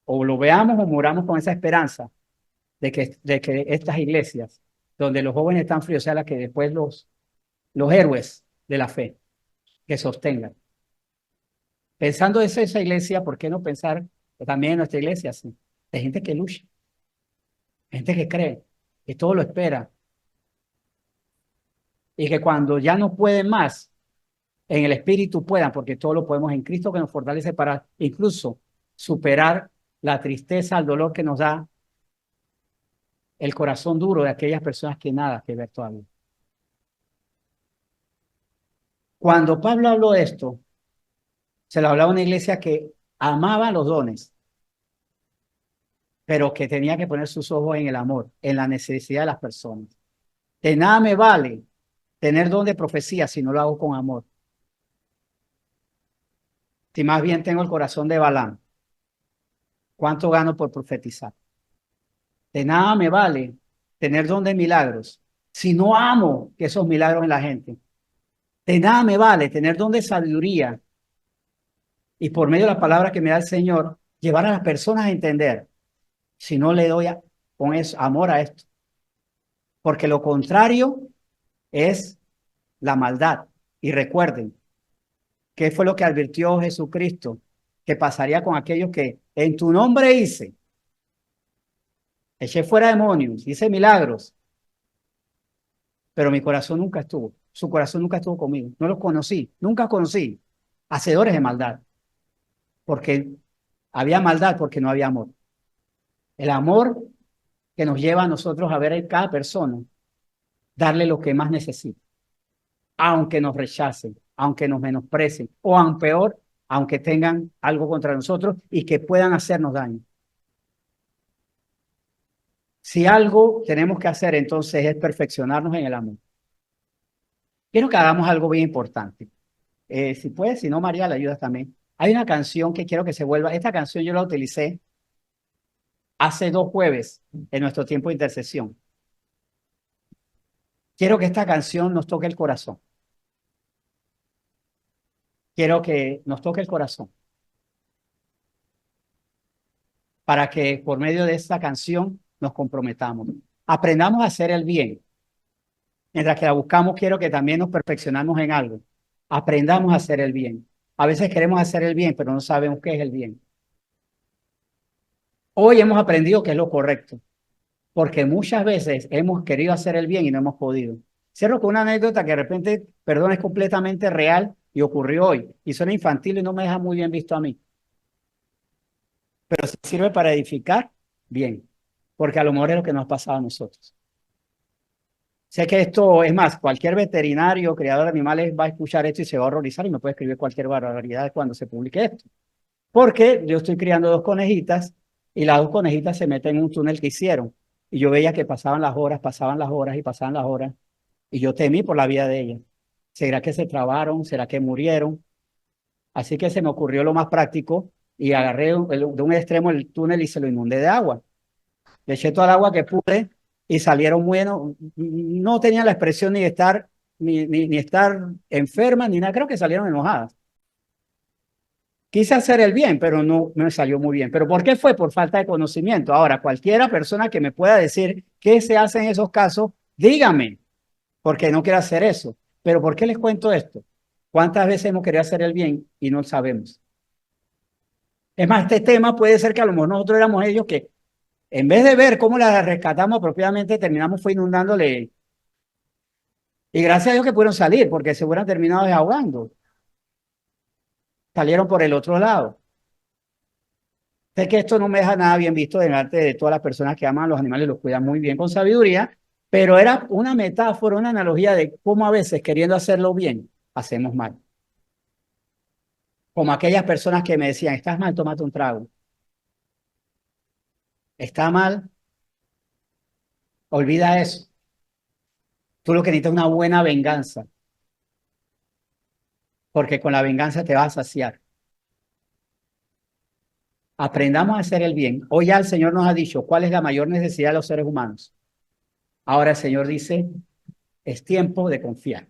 o lo veamos o muramos con esa esperanza de que estas iglesias, donde los jóvenes están fríos, sean las que después los héroes de la fe que sostengan. Pensando en esa iglesia, ¿por qué no pensar también en nuestra iglesia así? De gente que lucha, gente que cree, que todo lo espera y que cuando ya no pueden más, en el espíritu puedan, porque todo lo podemos en Cristo que nos fortalece para incluso superar la tristeza, el dolor que nos da el corazón duro de aquellas personas que nada que ver todavía. Cuando Pablo habló de esto, se lo hablaba a una iglesia que amaba los dones, pero que tenía que poner sus ojos en el amor, en la necesidad de las personas. De nada me vale tener don de profecía si no lo hago con amor. Si más bien tengo el corazón de Balaam, ¿cuánto gano por profetizar? De nada me vale tener don de milagros si no amo que esos milagros en la gente. De nada me vale tener don de sabiduría y por medio de la palabra que me da el Señor, llevar a las personas a entender si no le doy con eso, amor a esto. Porque lo contrario es la maldad. Y recuerden, ¿Qué fue lo que advirtió Jesucristo? Que pasaría con aquellos que en tu nombre hice, eché fuera demonios, hice milagros, pero mi corazón nunca estuvo, su corazón nunca estuvo conmigo, no los conocí, nunca conocí hacedores de maldad, porque había maldad, porque no había amor. El amor que nos lleva a nosotros a ver en cada persona, darle lo que más necesita, aunque nos rechacen, aunque nos menosprecien, o aún peor, aunque tengan algo contra nosotros y que puedan hacernos daño. Si algo tenemos que hacer entonces es perfeccionarnos en el amor. Quiero que hagamos algo bien importante. Si puedes, si no, María, la ayudas también. Hay una canción que quiero que se vuelva. Esta canción yo la utilicé hace 2 jueves en nuestro tiempo de intercesión. Quiero que esta canción nos toque el corazón. Quiero que nos toque el corazón para que por medio de esta canción nos comprometamos. Aprendamos a hacer el bien. Mientras que la buscamos, quiero que también nos perfeccionamos en algo. Aprendamos a hacer el bien. A veces queremos hacer el bien, pero no sabemos qué es el bien. Hoy hemos aprendido qué es lo correcto, porque muchas veces hemos querido hacer el bien y no hemos podido. Cierro con una anécdota que de repente, perdón, es completamente real y ocurrió hoy. Y suena infantil y no me deja muy bien visto a mí. Pero si sirve para edificar, bien, porque a lo mejor es lo que nos ha pasado a nosotros. Sé que esto es más, cualquier veterinario, criador de animales va a escuchar esto y se va a horrorizar y me puede escribir cualquier barbaridad cuando se publique esto. Porque yo estoy criando 2 conejitas y las 2 conejitas se meten en un túnel que hicieron. Y yo veía que pasaban las horas y pasaban las horas. Y yo temí por la vida de ellas. ¿Será que se trabaron? ¿Será que murieron? Así que se me ocurrió lo más práctico y agarré de un extremo el túnel y se lo inundé de agua. Le eché toda el agua que pude y salieron buenos. No tenían la expresión ni de estar, ni estar enfermas, ni nada. Creo que salieron enojadas. Quise hacer el bien, pero no me salió muy bien. ¿Pero por qué fue? Por falta de conocimiento. Ahora, cualquiera persona que me pueda decir qué se hace en esos casos, dígame, porque no quiero hacer eso. Pero ¿por qué les cuento esto? ¿Cuántas veces hemos querido hacer el bien y no sabemos? Es más, este tema puede ser que a lo mejor nosotros éramos ellos que en vez de ver cómo la rescatamos apropiadamente, terminamos fue inundándole. Y gracias a Dios que pudieron salir, porque se hubieran terminado desahogando. Salieron por el otro lado. Sé que esto no me deja nada bien visto delante de todas las personas que aman a los animales y los cuidan muy bien con sabiduría, pero era una metáfora, una analogía de cómo a veces queriendo hacerlo bien, hacemos mal. Como aquellas personas que me decían, estás mal, tómate un trago. Está mal, olvida eso. Tú lo que necesitas es una buena venganza, porque con la venganza te vas a saciar. Aprendamos a hacer el bien. Hoy ya el Señor nos ha dicho cuál es la mayor necesidad de los seres humanos. Ahora el Señor dice, es tiempo de confiar.